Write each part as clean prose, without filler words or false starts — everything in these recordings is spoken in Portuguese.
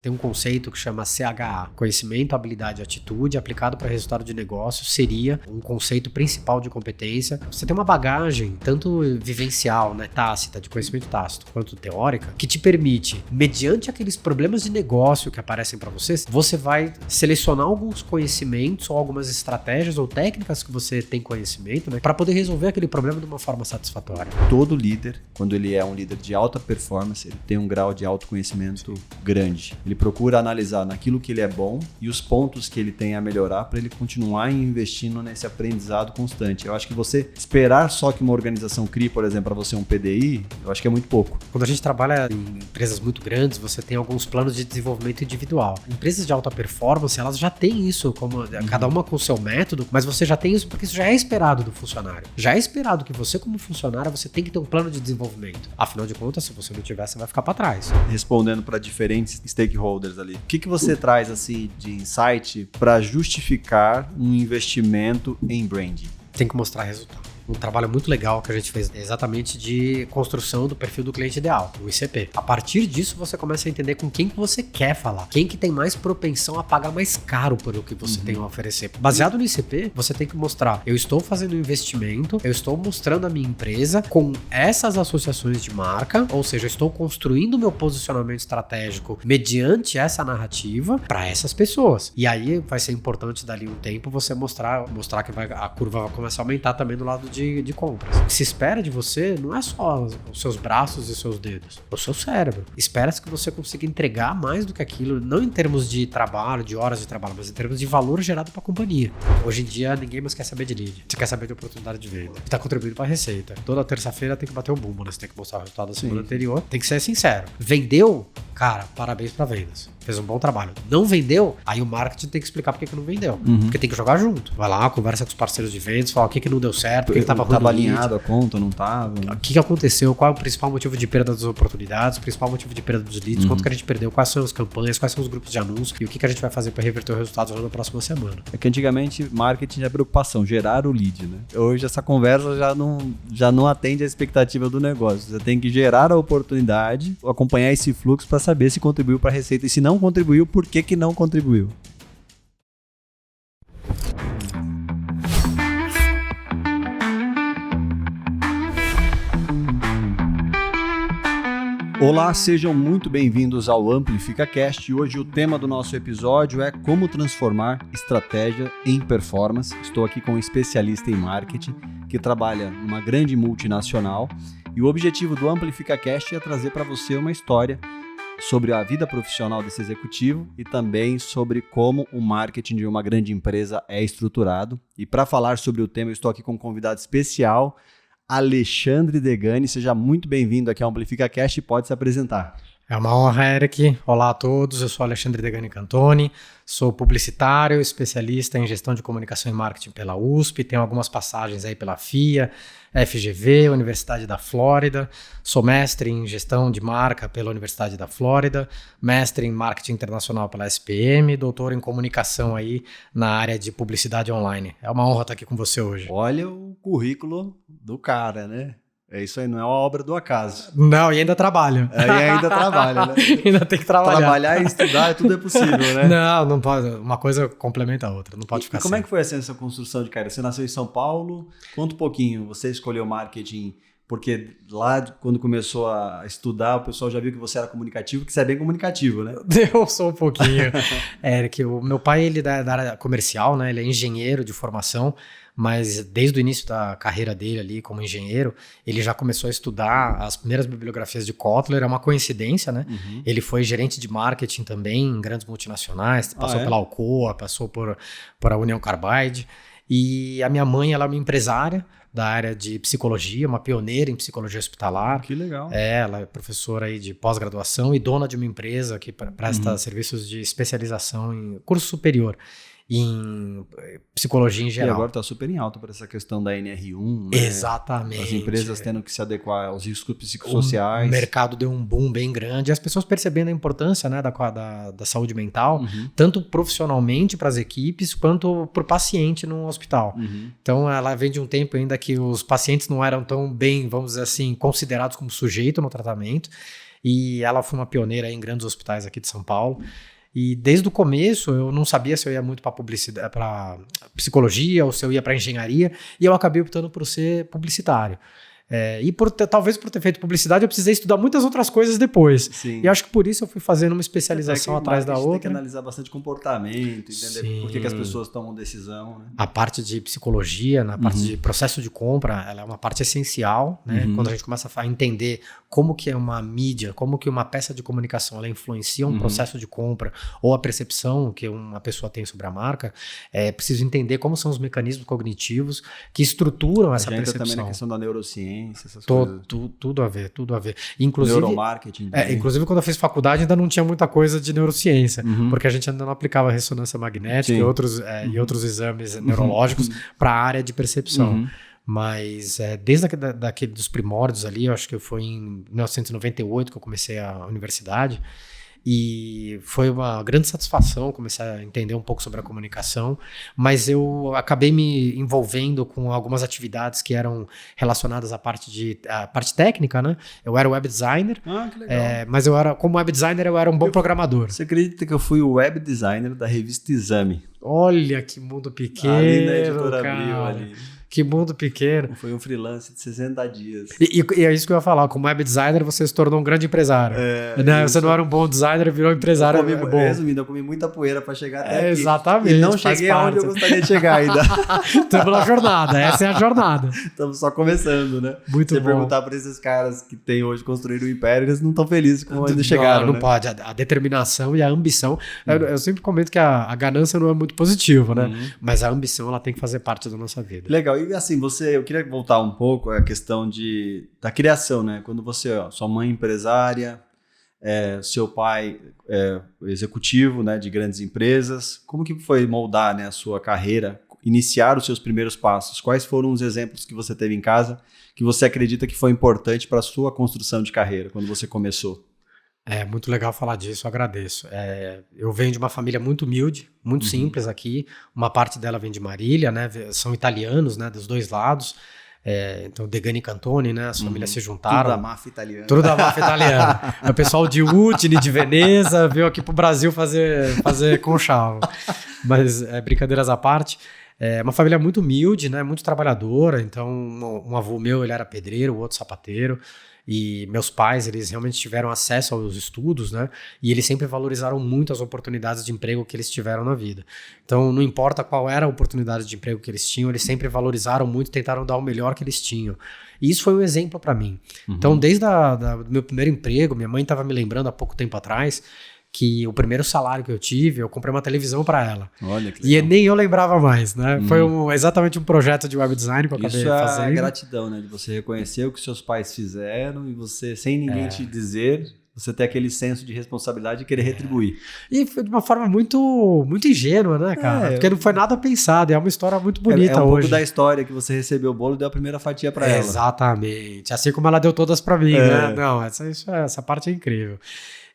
Tem um conceito que chama CHA, conhecimento, habilidade e atitude, aplicado para resultado de negócio, seria um conceito principal de competência. Você tem uma bagagem, tanto vivencial, né, tácita, de conhecimento tácito, quanto teórica, que te permite, mediante aqueles problemas de negócio que aparecem para você vai selecionar alguns conhecimentos ou algumas estratégias ou técnicas que você tem conhecimento, né, para poder resolver aquele problema de uma forma satisfatória. Todo líder, quando ele é um líder de alta performance, ele tem um grau de autoconhecimento grande. Ele procura analisar naquilo que ele é bom e os pontos que ele tem a melhorar para ele continuar investindo nesse aprendizado constante. Eu acho que você esperar só que uma organização crie, por exemplo, para você um PDI, eu acho que é muito pouco. Quando a gente trabalha em empresas muito grandes, você tem alguns planos de desenvolvimento individual. Empresas de alta performance, elas já têm isso, como cada uma com o seu método, mas você já tem isso porque isso já é esperado do funcionário. Já é esperado que você, como funcionário, você tem que ter um plano de desenvolvimento. Afinal de contas, se você não tiver, você vai ficar para trás. Respondendo para diferentes stakeholders ali. O que você traz assim de insight para justificar um investimento em branding? Tem que mostrar resultado. Um trabalho muito legal que a gente fez exatamente de construção do perfil do cliente ideal, o ICP. A partir disso, você começa a entender com quem que você quer falar. Quem que tem mais propensão a pagar mais caro por o que você tem a oferecer. Baseado no ICP, você tem que mostrar, eu estou fazendo um investimento, eu estou mostrando a minha empresa com essas associações de marca, ou seja, eu estou construindo meu posicionamento estratégico mediante essa narrativa para essas pessoas. E aí vai ser importante dali um tempo você mostrar que a curva vai começar a aumentar também do lado de compras. O que se espera de você não é só os seus braços e seus dedos, é o seu cérebro. Espera-se que você consiga entregar mais do que aquilo, não em termos de trabalho, de horas de trabalho, mas em termos de valor gerado para a companhia. Hoje em dia, ninguém mais quer saber de lead. Você quer saber de oportunidade de venda. Está contribuindo para a receita. Toda terça-feira tem que bater o bumbo, né? Você tem que mostrar o resultado da semana anterior. Tem que ser sincero. Vendeu? Cara, parabéns para vendas. Fez um bom trabalho. Não vendeu? Aí o marketing tem que explicar por que não vendeu. Porque tem que jogar junto. Vai lá, conversa com os parceiros de vendas, fala o que não deu certo, o que tava ruim. Tava alinhado a conta, não tava? O que aconteceu? Qual é o principal motivo de perda das oportunidades? O principal motivo de perda dos leads? Quanto que a gente perdeu? Quais são as campanhas? Quais são os grupos de anúncios? E o que a gente vai fazer para reverter os resultados lá na próxima semana? É que antigamente marketing é preocupação, gerar o lead, né? Hoje essa conversa já não atende à expectativa do negócio. Você tem que gerar a oportunidade, acompanhar esse fluxo para saber se contribuiu para a receita. E se não contribuiu, por que não contribuiu? Olá, sejam muito bem-vindos ao AmplificaCast e hoje o tema do nosso episódio é como transformar estratégia em performance. Estou aqui com um especialista em marketing que trabalha numa grande multinacional e o objetivo do AmplificaCast é trazer para você uma história sobre a vida profissional desse executivo e também sobre como o marketing de uma grande empresa é estruturado. E para falar sobre o tema, eu estou aqui com um convidado especial, Alexandre Degani. Seja muito bem-vindo aqui ao AmplificaCast e pode se apresentar. É uma honra, Eric. Olá a todos, eu sou Alexandre Degani Cantoni, sou publicitário, especialista em gestão de comunicação e marketing pela USP, tenho algumas passagens aí pela FIA, FGV, Universidade da Flórida, sou mestre em gestão de marca pela Universidade da Flórida, mestre em marketing internacional pela SPM, doutor em comunicação aí na área de publicidade online. É uma honra estar aqui com você hoje. Olha o currículo do cara, né? É isso aí, não é uma obra do acaso. Não, e ainda trabalha. E ainda trabalha, né? Ainda tem que trabalhar. Trabalhar e estudar, tudo é possível, né? Não pode. Uma coisa complementa a outra, não pode ficar assim. Como é que foi essa construção de carreira? Você nasceu em São Paulo, conta um pouquinho. Você escolheu marketing porque lá, quando começou a estudar, o pessoal já viu que você era comunicativo, que você é bem comunicativo, né? Eu sou um pouquinho. Eric, o meu pai, ele é da área comercial, né? Ele é engenheiro de formação, mas desde o início da carreira dele ali como engenheiro, ele já começou a estudar as primeiras bibliografias de Kotler. É uma coincidência, né? Ele foi gerente de marketing também em grandes multinacionais, passou pela Alcoa, passou por a Union Carbide. E a minha mãe, ela é uma empresária da área de psicologia, uma pioneira em psicologia hospitalar. Que legal. Ela é professora aí de pós-graduação e dona de uma empresa que presta serviços de especialização em curso superior em psicologia em geral. E agora está super em alta por essa questão da NR1, né? Exatamente. As empresas tendo que se adequar aos riscos psicossociais. O mercado deu um boom bem grande. As pessoas percebendo a importância, né, da saúde mental, tanto profissionalmente para as equipes, quanto para o paciente no hospital. Então, ela vem de um tempo ainda que os pacientes não eram tão bem, vamos dizer assim, considerados como sujeito no tratamento. e ela foi uma pioneira em grandes hospitais aqui de São Paulo. E desde o começo eu não sabia se eu ia muito para publicidade, para psicologia ou se eu ia para engenharia, e eu acabei optando por ser publicitário. E talvez por ter feito publicidade eu precisei estudar muitas outras coisas depois. Sim. E acho que por isso eu fui fazendo uma especialização atrás da outra. Tem que analisar bastante comportamento, entender por que as pessoas tomam decisão. Né? A parte de psicologia, na parte de processo de compra, ela é uma parte essencial. Né? Quando a gente começa a entender como que é uma mídia, como que uma peça de comunicação ela influencia um processo de compra ou a percepção que uma pessoa tem sobre a marca, é preciso entender como são os mecanismos cognitivos que estruturam essa percepção. Também na questão da neurociência. Essas coisas. Tudo a ver. Inclusive, neuromarketing. Inclusive, quando eu fiz faculdade, ainda não tinha muita coisa de neurociência, porque a gente ainda não aplicava ressonância magnética e outros exames neurológicos para a área de percepção. Mas desde dos primórdios ali, eu acho que foi em 1998 que eu comecei a universidade, e foi uma grande satisfação começar a entender um pouco sobre a comunicação, mas eu acabei me envolvendo com algumas atividades que eram relacionadas à parte técnica, né? Eu era web designer, que legal. Mas como web designer eu era um bom programador. Você acredita que eu fui o web designer da revista Exame? Olha que mundo pequeno, ali na Editora cara. Abril, ali. Que mundo pequeno. Foi um freelance de 60 dias. E é isso que eu ia falar. Como web designer, você se tornou um grande empresário. Né? Você não era um bom designer, virou empresário. Resumindo, eu comi muita poeira para chegar até aqui. Exatamente. E não cheguei aonde eu gostaria de chegar ainda. Estamos na jornada. Essa é a jornada. Estamos só começando, né? Muito bom. Você perguntar para esses caras que têm hoje construído um império, eles não estão felizes com onde chegaram. Não pode. A determinação e a ambição. Eu sempre comento que a ganância não é muito positiva, né? Mas a ambição ela tem que fazer parte da nossa vida. Legal. E assim, eu queria voltar um pouco à questão da criação, né? Quando sua mãe empresária, seu pai executivo, né, de grandes empresas, como que foi moldar, né, a sua carreira, iniciar os seus primeiros passos? Quais foram os exemplos que você teve em casa que você acredita que foi importante para a sua construção de carreira, quando você começou? É muito legal falar disso, eu agradeço. Eu venho de uma família muito humilde, muito simples aqui. Uma parte dela vem de Marília, né? São italianos, né? Dos dois lados. Então, Degani e Cantoni, né? As famílias se juntaram. Tudo da máfia italiana. Tudo da máfia italiana. O pessoal de Udine, de Veneza, veio aqui pro Brasil fazer conchavo. Mas, brincadeiras à parte, é uma família muito humilde, né? Muito trabalhadora. Então, um avô meu, ele era pedreiro, o outro sapateiro. E meus pais, eles realmente tiveram acesso aos estudos, né? E eles sempre valorizaram muito as oportunidades de emprego que eles tiveram na vida. Então, não importa qual era a oportunidade de emprego que eles tinham, eles sempre valorizaram muito e tentaram dar o melhor que eles tinham. E isso foi um exemplo para mim. Então, desde do meu primeiro emprego, minha mãe estava me lembrando há pouco tempo atrás que o primeiro salário que eu tive, eu comprei uma televisão para ela. Olha que legal. E nem eu lembrava mais, né? Foi exatamente um projeto de web design que eu acabei fazendo. Isso é gratidão, né? De você reconhecer o que seus pais fizeram e você, sem ninguém te dizer, você ter aquele senso de responsabilidade e querer retribuir. E foi de uma forma muito, muito ingênua, né, cara? Porque não foi nada pensado, é uma história muito bonita hoje. É um pouco da história que você recebeu o bolo e deu a primeira fatia para ela. Exatamente. Assim como ela deu todas para mim, né? Não, essa parte é incrível.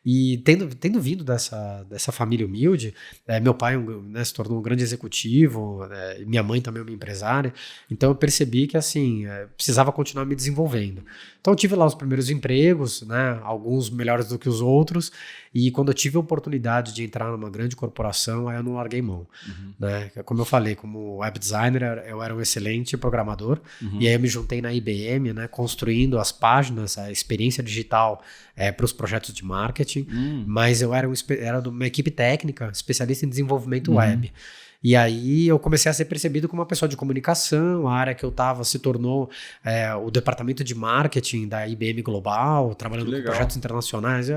E tendo vindo dessa família humilde, meu pai, né, se tornou um grande executivo, minha mãe também é uma empresária, então eu percebi que assim, precisava continuar me desenvolvendo. Então eu tive lá os primeiros empregos, né, alguns melhores do que os outros, e quando eu tive a oportunidade de entrar numa grande corporação, aí eu não larguei mão. Né? Como eu falei, como web designer, eu era um excelente programador, e aí eu me juntei na IBM, né, construindo as páginas, a experiência digital para os projetos de marketing, mas eu era de uma equipe técnica, especialista em desenvolvimento web. E aí eu comecei a ser percebido como uma pessoa de comunicação, a área que eu estava se tornou o departamento de marketing da IBM Global, trabalhando com projetos internacionais.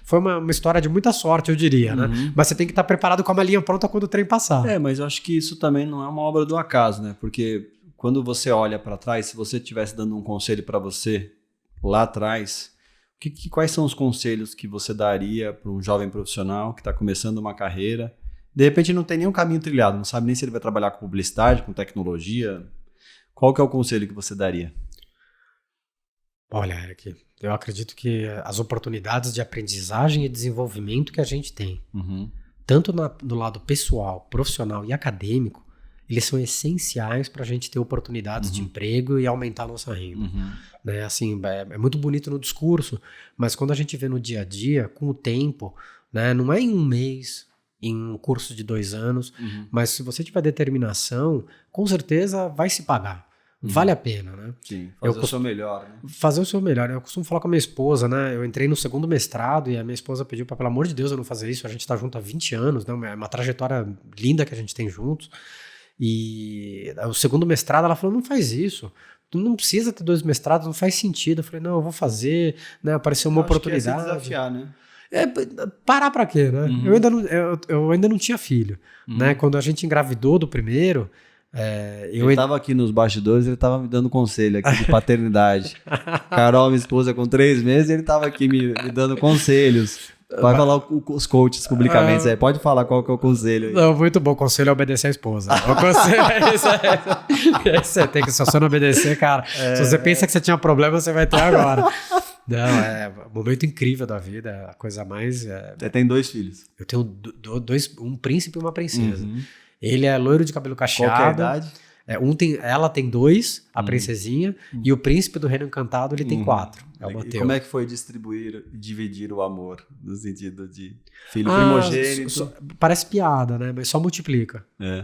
Foi uma história de muita sorte, eu diria, né? Mas você tem que estar preparado com a malinha pronta quando o trem passar. Mas eu acho que isso também não é uma obra do acaso, né? Porque quando você olha para trás, se você estivesse dando um conselho para você lá atrás, quais são os conselhos que você daria para um jovem profissional que está começando uma carreira? De repente não tem nenhum caminho trilhado, não sabe nem se ele vai trabalhar com publicidade, com tecnologia. Qual que é o conselho que você daria? Olha, Eric, eu acredito que as oportunidades de aprendizagem e desenvolvimento que a gente tem, tanto do lado pessoal, profissional e acadêmico, eles são essenciais para a gente ter oportunidades de emprego e aumentar a nossa renda. Né? Assim, é muito bonito no discurso, mas quando a gente vê no dia a dia, com o tempo, né? Não é em um mês, em um curso de 2 anos, mas se você tiver determinação, com certeza vai se pagar. Vale a pena, né? Sim, fazer o seu melhor, né? Fazer o seu melhor. Eu costumo falar com a minha esposa, né? Eu entrei no 2º mestrado e a minha esposa pediu para, pelo amor de Deus, eu não fazer isso. A gente tá junto há 20 anos, né? É uma trajetória linda que a gente tem juntos. E o 2º mestrado, ela falou, não faz isso. Tu não precisa ter 2 mestrados, não faz sentido. Eu falei, não, eu vou fazer, né? Apareceu uma oportunidade. Que é se desafiar, né? Parar pra quê, né? Eu ainda não tinha filho, né? Quando a gente engravidou do primeiro... Eu tava aqui nos bastidores, ele tava me dando conselho aqui de paternidade. Carol, minha esposa, com 3 meses, ele tava aqui me dando conselhos. Vai falar os coaches publicamente aí. Pode falar qual que é o conselho aí. Não, muito bom. O conselho é obedecer a esposa. O conselho é isso aí. Você tem que, se você não obedecer, cara, se você pensa que você tinha problema, você vai ter agora. Não, é um momento incrível da vida, a coisa mais... Você tem 2 filhos? Eu tenho 2, um príncipe e uma princesa. Ele é loiro de cabelo cacheado. Qual que é a idade? Ela tem 2, a princesinha, e o príncipe do Reino Encantado, ele tem 4. É o Mateus. E como é que foi dividir o amor, no sentido de filho primogênito? Parece piada, né? Mas só multiplica.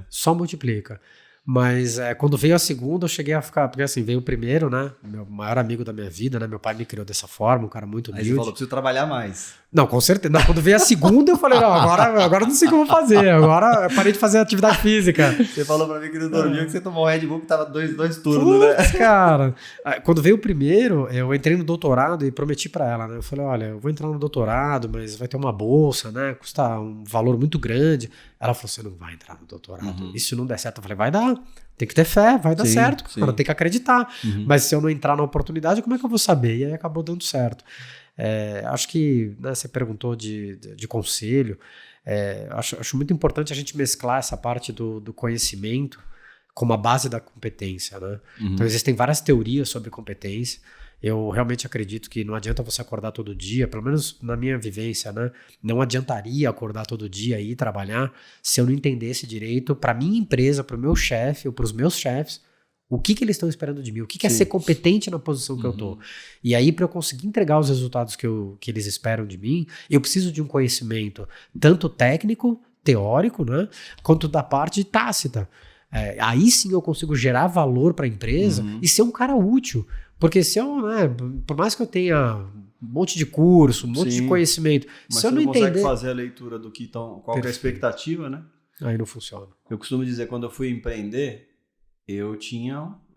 Só multiplica. Mas quando veio a segunda, eu cheguei a ficar... Porque assim, veio o primeiro, né? Meu maior amigo da minha vida, né? Meu pai me criou dessa forma, um cara muito humilde. Aí você falou, preciso trabalhar mais. Não, com certeza. Não, quando veio a segunda, eu falei, não, agora eu não sei o que eu vou fazer. Agora eu parei de fazer atividade física. Você falou pra mim que não dormiu, que você tomou um Red Bull que tava 2 turnos, né? Cara, quando veio o primeiro, eu entrei no doutorado e prometi pra ela, né? Eu falei, olha, eu vou entrar no doutorado, mas vai ter uma bolsa, né? Custa um valor muito grande. Ela falou, você não vai entrar no doutorado. E se não der certo, eu falei, vai dar. Tem que ter fé, vai dar certo. Cara, tem que acreditar. Mas se eu não entrar na oportunidade, como é que eu vou saber? E aí acabou dando certo. Acho que, né, você perguntou de conselho. Acho muito importante a gente mesclar essa parte do conhecimento como a base da competência, né? Então existem várias teorias sobre competência. Eu realmente acredito que não adianta você acordar todo dia, pelo menos na minha vivência, né? Não adiantaria acordar todo dia e ir trabalhar se eu não entendesse direito para minha empresa, para o meu chefe ou para os meus chefes, o que eles estão esperando de mim, o que é ser competente na posição que eu tô. E aí, para eu conseguir entregar os resultados que eles esperam de mim, eu preciso de um conhecimento tanto técnico, teórico, né? Quanto da parte tácita. Aí sim eu consigo gerar valor para a empresa e ser um cara útil. Porque se eu, né, por mais que eu tenha um monte de curso, um monte de conhecimento, mas se eu não entender... consegue fazer a leitura do que qual que é a expectativa, né? Aí não funciona. Eu costumo dizer, quando eu fui empreender, eu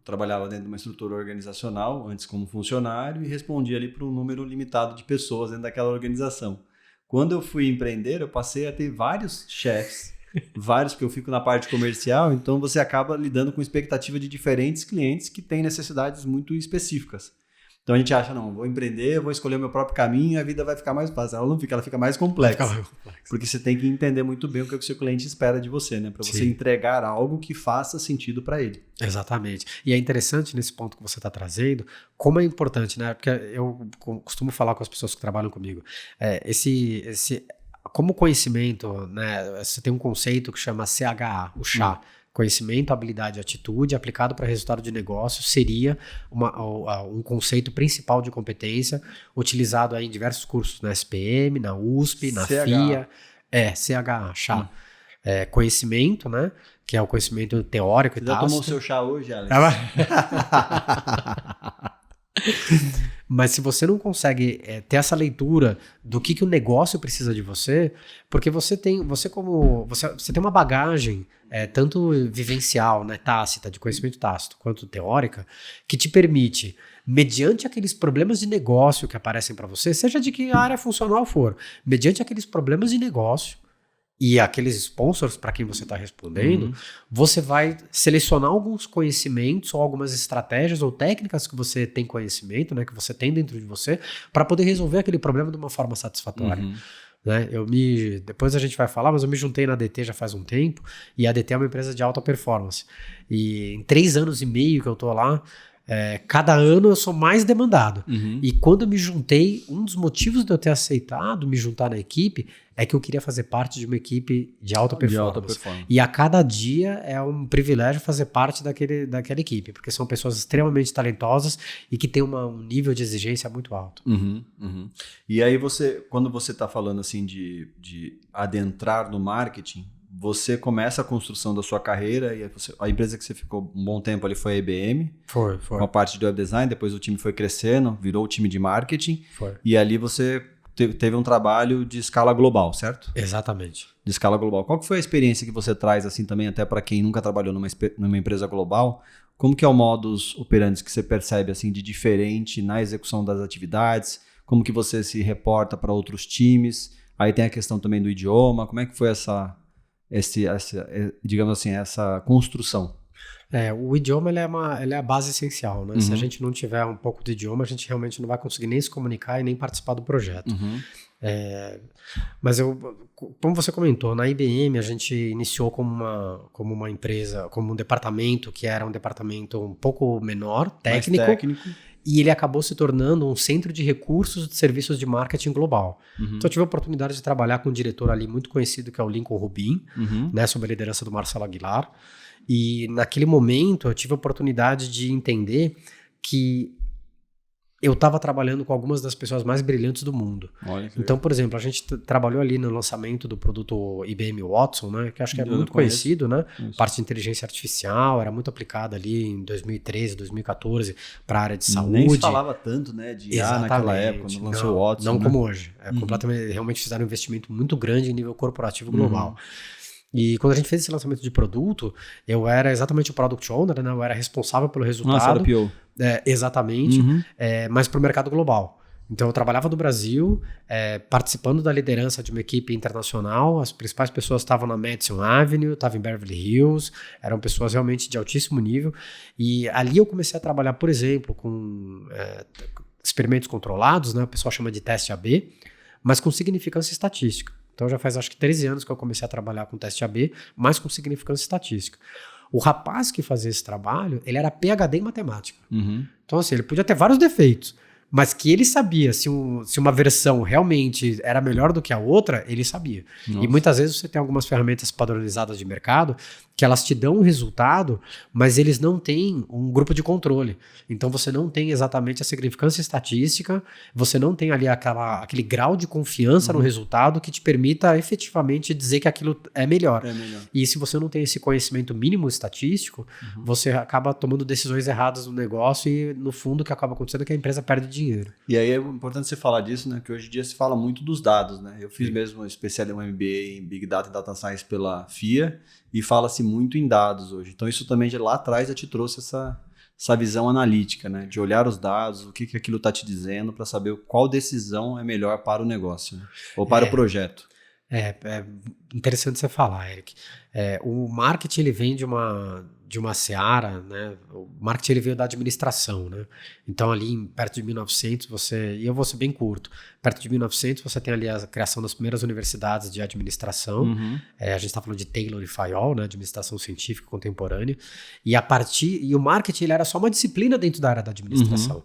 trabalhava dentro de uma estrutura organizacional, antes como funcionário, e respondia ali para um número limitado de pessoas dentro daquela organização. Quando eu fui empreender, eu passei a ter vários chefes, vários, que eu fico na parte comercial, então você acaba lidando com expectativa de diferentes clientes que têm necessidades muito específicas. Então a gente acha, não, vou empreender, vou escolher o meu próprio caminho, a vida vai ficar mais fácil. Ela não fica, ela fica mais complexa. Porque você tem que entender muito bem o que o seu cliente espera de você, né? Para você entregar algo que faça sentido para ele. Exatamente. E é interessante nesse ponto que você está trazendo, como é importante, né? Porque eu costumo falar com as pessoas que trabalham comigo, como conhecimento, né, você tem um conceito que chama CHA, o chá. Conhecimento, habilidade e atitude aplicado para resultado de negócio seria um conceito principal de competência utilizado aí em diversos cursos, na SPM, na USP, na FIA. CHA, chá. Conhecimento, né, que é o conhecimento teórico e tal. Já tomou o seu chá hoje, Alex? Mas se você não consegue ter essa leitura do que o negócio precisa de você, porque você tem uma bagagem tanto vivencial, né, tácita, de conhecimento tácito, quanto teórica, que te permite, mediante aqueles problemas de negócio que aparecem para você, seja de que área funcional for, mediante aqueles problemas de negócio e aqueles sponsors para quem você está respondendo, você vai selecionar alguns conhecimentos ou algumas estratégias ou técnicas que você tem conhecimento, né, que você tem dentro de você, para poder resolver aquele problema de uma forma satisfatória. Né? Depois a gente vai falar, mas eu me juntei na ADT já faz um tempo, e a ADT é uma empresa de alta performance. E em 3 anos e meio que eu tô lá, cada ano eu sou mais demandado. E quando eu me juntei, um dos motivos de eu ter aceitado me juntar na equipe é que eu queria fazer parte de uma equipe de alta performance. E a cada dia é um privilégio fazer parte daquela equipe, porque são pessoas extremamente talentosas e que têm um nível de exigência muito alto. E aí quando você está falando assim de adentrar no marketing, você começa a construção da sua carreira e a empresa que você ficou um bom tempo ali foi a IBM. Foi. Com a parte de web design, depois o time foi crescendo, virou o time de marketing. Foi. E ali você teve um trabalho de escala global, certo? Exatamente. De escala global. Qual que foi a experiência que você traz, assim, também, até para quem nunca trabalhou numa empresa global? Como que é o modus operandi que você percebe, assim, de diferente na execução das atividades? Como que você se reporta para outros times? Aí tem a questão também do idioma. Como é que foi digamos assim, essa construção? O idioma ele é a base essencial, né? Se a gente não tiver um pouco de idioma, a gente realmente não vai conseguir nem se comunicar e nem participar do projeto. Mas como você comentou, na IBM a gente iniciou como uma empresa, como um departamento que era um departamento um pouco menor, técnico. E ele acabou se tornando um centro de recursos de serviços de marketing global. Então eu tive a oportunidade de trabalhar com um diretor ali muito conhecido que é o Lincoln Rubin, né, sob a liderança do Marcelo Aguilar. E naquele momento eu tive a oportunidade de entender que eu estava trabalhando com algumas das pessoas mais brilhantes do mundo. Então, por exemplo, a gente trabalhou ali no lançamento do produto IBM Watson, né, que acho que é muito conhecido, né? Parte de inteligência artificial, era muito aplicada ali em 2013, 2014 para a área de saúde. Nem se falava tanto, né, de IA naquela época, quando lançou o Watson. Não como hoje. Completamente, realmente fizeram um investimento muito grande em nível corporativo global. E quando a gente fez esse lançamento de produto, eu era exatamente o Product Owner, né? Eu era responsável pelo resultado. Nossa, era o PO. Exatamente, mas para o mercado global. Então eu trabalhava do Brasil, participando da liderança de uma equipe internacional. As principais pessoas estavam na Madison Avenue, estavam em Beverly Hills, eram pessoas realmente de altíssimo nível. E ali eu comecei a trabalhar, por exemplo, com experimentos controlados, né? O pessoal chama de teste AB, mas com significância estatística. Então já faz acho que 13 anos que eu comecei a trabalhar com teste AB, mas com significância estatística. O rapaz que fazia esse trabalho, ele era PhD em matemática. Então assim, ele podia ter vários defeitos, mas que ele sabia se uma versão realmente era melhor do que a outra, ele sabia. E muitas vezes você tem algumas ferramentas padronizadas de mercado que elas te dão um resultado, mas eles não têm um grupo de controle. Então você não tem exatamente a significância estatística, você não tem ali aquele grau de confiança no resultado que te permita efetivamente dizer que aquilo é melhor. E se você não tem esse conhecimento mínimo estatístico, você acaba tomando decisões erradas no negócio e no fundo o que acaba acontecendo é que a empresa perde dinheiro. E aí é importante você falar disso, né? Que hoje em dia se fala muito dos dados, né? Eu fiz mesmo um MBA em Big Data e Data Science pela FIA e fala-se muito em dados hoje. Então isso também de lá atrás já te trouxe essa visão analítica, né? De olhar os dados, o que aquilo está te dizendo para saber qual decisão é melhor para o negócio, né? Ou para o projeto. É interessante você falar, Eric. O marketing ele vem de uma seara, né? O marketing ele veio da administração, né? Então ali perto de 1900 e eu vou ser bem curto, perto de 1900 você tem ali a criação das primeiras universidades de administração. A gente está falando de Taylor e Fayol, né? Administração científica contemporânea. E o marketing ele era só uma disciplina dentro da área da administração.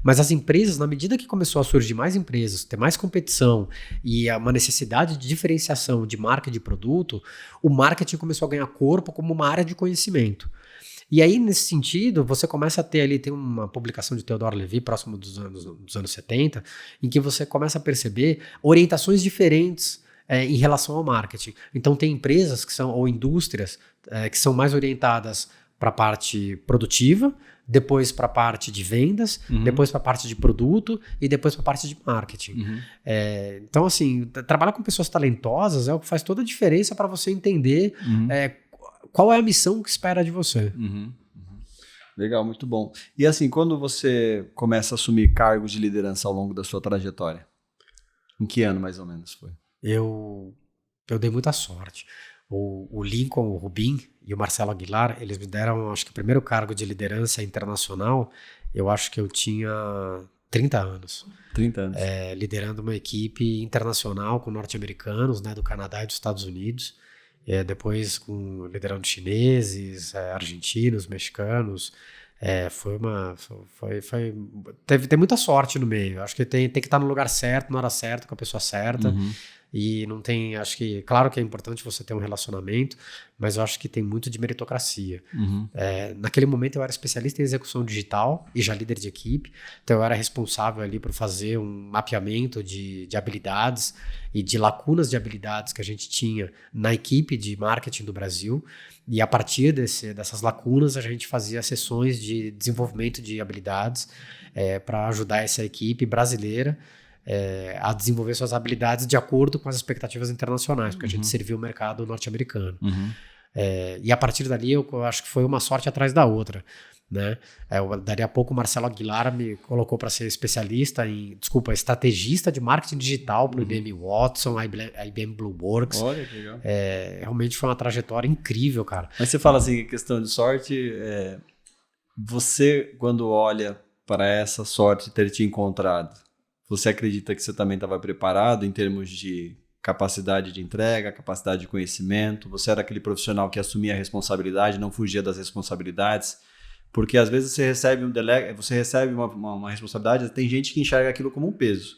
Mas as empresas, na medida que começou a surgir mais empresas, ter mais competição e uma necessidade de diferenciação de marca e de produto, o marketing começou a ganhar corpo como uma área de conhecimento. E aí, nesse sentido, você começa a ter ali, tem uma publicação de Theodore Levy, próximo dos anos 70, em que você começa a perceber orientações diferentes em relação ao marketing. Então, tem empresas ou indústrias que são mais orientadas para a parte produtiva, depois para a parte de vendas, depois para a parte de produto e depois para a parte de marketing. Então, assim, trabalhar com pessoas talentosas é o que faz toda a diferença para você entender qual é a missão que espera de você. Legal, muito bom. E assim, quando você começa a assumir cargos de liderança ao longo da sua trajetória? Em que ano, mais ou menos, foi? Eu dei muita sorte. O Lincoln, o Rubin e o Marcelo Aguilar, eles me deram, acho que o primeiro cargo de liderança internacional, eu acho que eu tinha 30 anos. 30 anos. Liderando uma equipe internacional com norte-americanos, né, do Canadá e dos Estados Unidos. Depois liderando chineses, argentinos, mexicanos, Tem muita sorte no meio. Acho que tem que estar no lugar certo, na hora certa, com a pessoa certa. E não tem, acho que, claro que é importante você ter um relacionamento, mas eu acho que tem muito de meritocracia. Naquele momento eu era especialista em execução digital e já líder de equipe, então eu era responsável ali por fazer um mapeamento de habilidades e de lacunas de habilidades que a gente tinha na equipe de marketing do Brasil, e a partir dessas lacunas a gente fazia sessões de desenvolvimento de habilidades para ajudar essa equipe brasileira a desenvolver suas habilidades de acordo com as expectativas internacionais, porque a gente serviu o mercado norte-americano. E a partir dali eu acho que foi uma sorte atrás da outra, né? Daria a pouco o Marcelo Aguilar me colocou para ser estrategista de marketing digital para o IBM Watson, IBM Blueworks. Olha que legal. Realmente foi uma trajetória incrível, cara. Mas você fala assim, questão de sorte, você quando olha para essa sorte de ter te encontrado, você acredita que você também estava preparado em termos de capacidade de entrega, capacidade de conhecimento? Você era aquele profissional que assumia a responsabilidade, não fugia das responsabilidades? Porque às vezes você recebe uma responsabilidade, tem gente que enxerga aquilo como um peso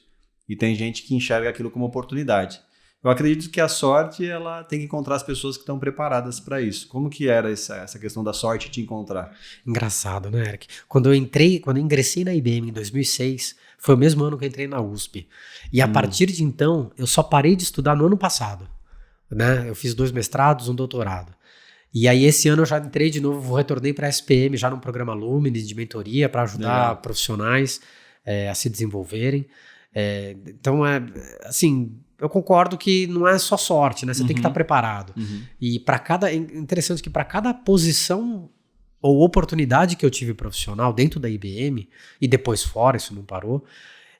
e tem gente que enxerga aquilo como oportunidade. Eu acredito que a sorte ela tem que encontrar as pessoas que estão preparadas para isso. Como que era essa questão da sorte te encontrar? Engraçado, né, Eric? Quando eu ingressei na IBM em 2006, foi o mesmo ano que eu entrei na USP. E a partir de então, eu só parei de estudar no ano passado, né? Eu fiz 2 mestrados, um doutorado. E aí esse ano eu já entrei de novo, retornei para a SPM, já num programa Lumine de mentoria para ajudar profissionais a se desenvolverem. Então, assim, eu concordo que não é só sorte, né? Você tem que estar preparado. E é interessante que para cada posição ou oportunidade que eu tive profissional dentro da IBM, e depois fora, isso não parou,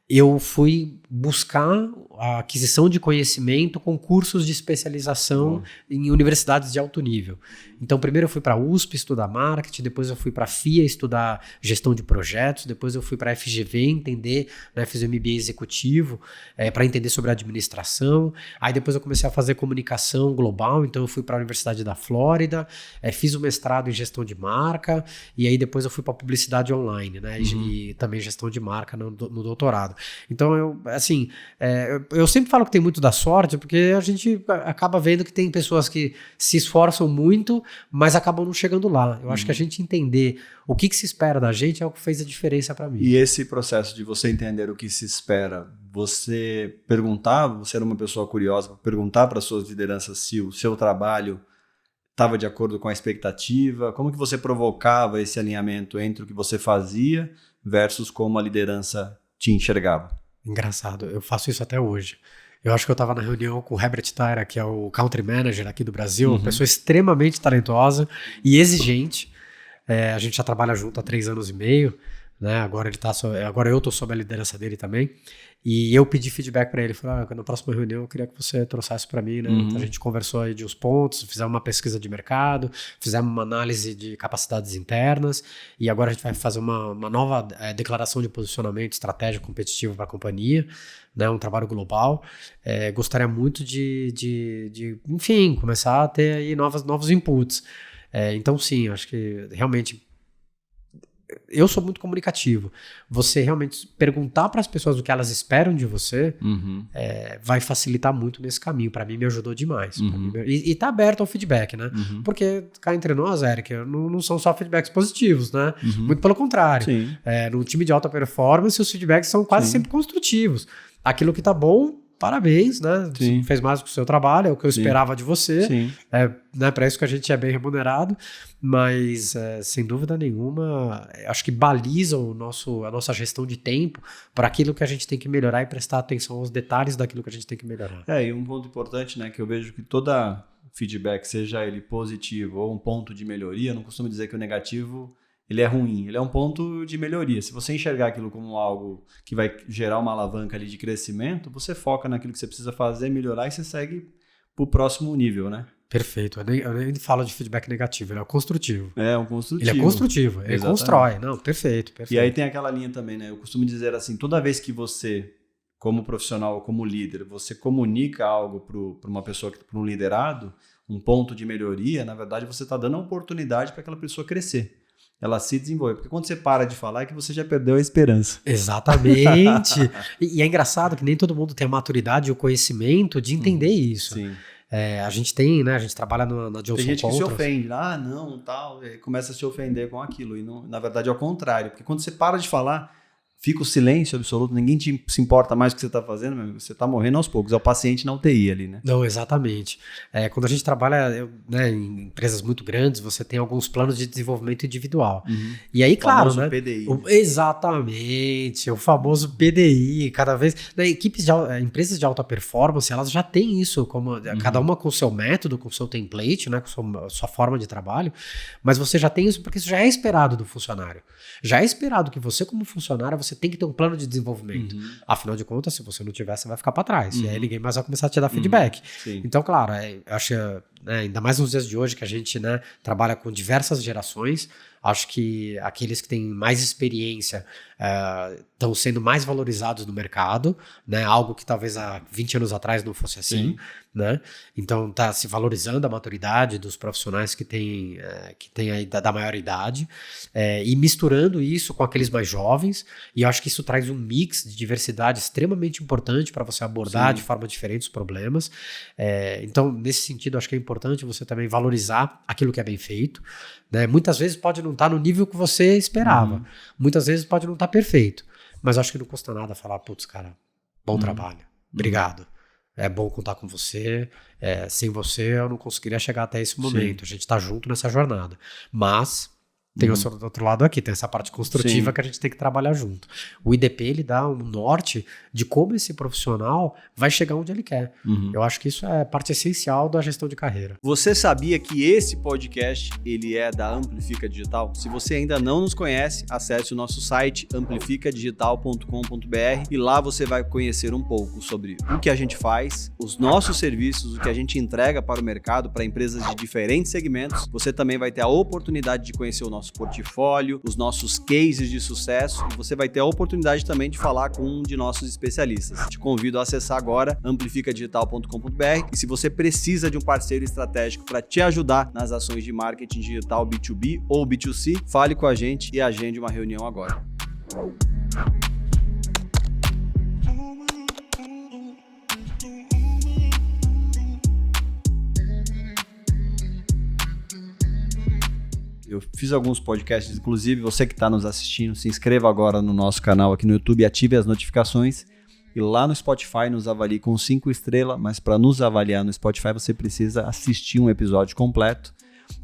eu fui buscar a aquisição de conhecimento com cursos de especialização em universidades de alto nível. Então, primeiro eu fui para a USP estudar marketing, depois eu fui para a FIA estudar gestão de projetos, depois eu fui para a FGV entender, né, fiz o MBA executivo para entender sobre administração. Aí depois eu comecei a fazer comunicação global, então eu fui para a Universidade da Flórida, fiz o mestrado em gestão de marca, e aí depois eu fui para publicidade online, né, e também gestão de marca no doutorado. Então, eu sempre falo que tem muito da sorte, porque a gente acaba vendo que tem pessoas que se esforçam muito, mas acabam não chegando lá. Eu acho que a gente entender o que se espera da gente é o que fez a diferença para mim. E esse processo de você entender o que se espera, você perguntava, você era uma pessoa curiosa, perguntar para suas lideranças se o seu trabalho estava de acordo com a expectativa? Como que você provocava esse alinhamento entre o que você fazia versus como a liderança te enxergava? Engraçado, eu faço isso até hoje. Eu acho que eu estava na reunião com o Herbert Tyra, que é o Country Manager aqui do Brasil, uma pessoa extremamente talentosa e exigente. A gente já trabalha junto há 3 anos e meio, né? Agora eu estou sob a liderança dele também. E eu pedi feedback para ele, falei, na próxima reunião eu queria que você trouxesse para mim, né? Então, a gente conversou aí de uns pontos, fizemos uma pesquisa de mercado, fizemos uma análise de capacidades internas, e agora a gente vai fazer uma nova declaração de posicionamento estratégico competitivo para a companhia, né? Um trabalho global. Gostaria muito de enfim, começar a ter aí novos inputs. Então sim, acho que realmente eu sou muito comunicativo. Você realmente perguntar para as pessoas o que elas esperam de você vai facilitar muito nesse caminho. Para mim, me ajudou demais. E tá aberto ao feedback, né? Porque cá entre nós, Eric, não são só feedbacks positivos, né? Muito pelo contrário. No time de alta performance, os feedbacks são quase sempre construtivos. Aquilo que tá bom, parabéns, né? Você fez mais do que o seu trabalho, é o que eu esperava de você. Né? Para isso que a gente é bem remunerado, mas sem dúvida nenhuma, acho que baliza a nossa gestão de tempo para aquilo que a gente tem que melhorar e prestar atenção aos detalhes daquilo que a gente tem que melhorar. E um ponto importante, né, que eu vejo que toda feedback, seja ele positivo ou um ponto de melhoria, eu não costumo dizer que o negativo ele é ruim, ele é um ponto de melhoria. Se você enxergar aquilo como algo que vai gerar uma alavanca ali de crescimento, você foca naquilo que você precisa fazer, melhorar e você segue para o próximo nível, né? Perfeito. Eu nem falo de feedback negativo, ele é construtivo. Um construtivo. Ele é construtivo, ele constrói. Não, perfeito. E aí tem aquela linha também, né? Eu costumo dizer assim, toda vez que você, como profissional, como líder, você comunica algo para uma pessoa, para um liderado, um ponto de melhoria, na verdade você está dando a oportunidade para aquela pessoa crescer. ela se desenvolver. Porque quando você para de falar é que você já perdeu a esperança. Exatamente. E é engraçado que nem todo mundo tem a maturidade e o conhecimento de entender isso. Sim. A gente tem, né? A gente trabalha na Johnson Tem gente Controls. que se ofende. Não, tal. Começa a se ofender com aquilo. E não, na verdade é o contrário. Porque quando você para de falar, fica o silêncio absoluto, ninguém se importa mais com o que você está fazendo, meu amigo, você está morrendo aos poucos, é o paciente na UTI ali, né? Não, exatamente. Quando a gente trabalha né, em empresas muito grandes, você tem alguns planos de desenvolvimento individual. E aí, claro, o famoso né? PDI. Exatamente, o famoso PDI. Cada vez. Né, empresas de alta performance, elas já têm isso, como cada uma com o seu método, com o seu template, né, com sua forma de trabalho, mas você já tem isso porque isso já é esperado do funcionário. Já é esperado que você, como funcionário, você tem que ter um plano de desenvolvimento. Afinal de contas, se você não tiver, você vai ficar para trás. E aí ninguém mais vai começar a te dar feedback. Então, claro, eu acho, né, ainda mais nos dias de hoje que a gente, né, trabalha com diversas gerações, acho que aqueles que têm mais experiência estão sendo mais valorizados no mercado, né? Algo que talvez há 20 anos atrás não fosse assim, né? Então está se valorizando a maturidade dos profissionais que têm aí da maior idade e misturando isso com aqueles mais jovens, e eu acho que isso traz um mix de diversidade extremamente importante para você abordar de forma diferente os problemas. Então, nesse sentido, acho que é importante você também valorizar aquilo que é bem feito, né? Muitas vezes pode não estar no nível que você esperava, muitas vezes pode não estar perfeito, mas acho que não custa nada falar, putz, cara, bom trabalho, obrigado, é bom contar com você, sem você eu não conseguiria chegar até esse momento, a gente tá junto nessa jornada, mas tem o outro lado aqui, tem essa parte construtiva que a gente tem que trabalhar junto. O IDP, ele dá um norte de como esse profissional vai chegar onde ele quer. Eu acho que isso é parte essencial da gestão de carreira. Você sabia que esse podcast, ele é da Amplifica Digital? Se você ainda não nos conhece, acesse o nosso site amplificadigital.com.br e lá você vai conhecer um pouco sobre o que a gente faz, os nossos serviços, o que a gente entrega para o mercado, para empresas de diferentes segmentos. Você também vai ter a oportunidade de conhecer o nosso portfólio, os nossos cases de sucesso, e você vai ter a oportunidade também de falar com um de nossos especialistas. Te convido a acessar agora amplificadigital.com.br e se você precisa de um parceiro estratégico para te ajudar nas ações de marketing digital B2B ou B2C, fale com a gente e agende uma reunião agora. Eu fiz alguns podcasts, inclusive você que está nos assistindo, se inscreva agora no nosso canal aqui no YouTube e ative as notificações. E lá no Spotify nos avalie com 5 estrelas, mas para nos avaliar no Spotify você precisa assistir um episódio completo.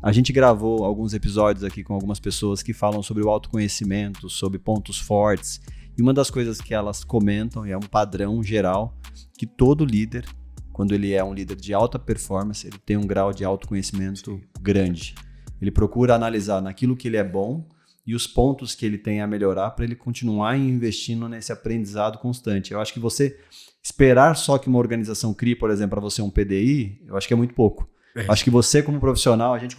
A gente gravou alguns episódios aqui com algumas pessoas que falam sobre o autoconhecimento, sobre pontos fortes. E uma das coisas que elas comentam, e é um padrão geral, que todo líder, quando ele é um líder de alta performance, ele tem um grau de autoconhecimento grande. Ele procura analisar naquilo que ele é bom e os pontos que ele tem a melhorar para ele continuar investindo nesse aprendizado constante. Eu acho que você esperar só que uma organização crie, por exemplo, para você um PDI, eu acho que é muito pouco. Acho que você como profissional, a gente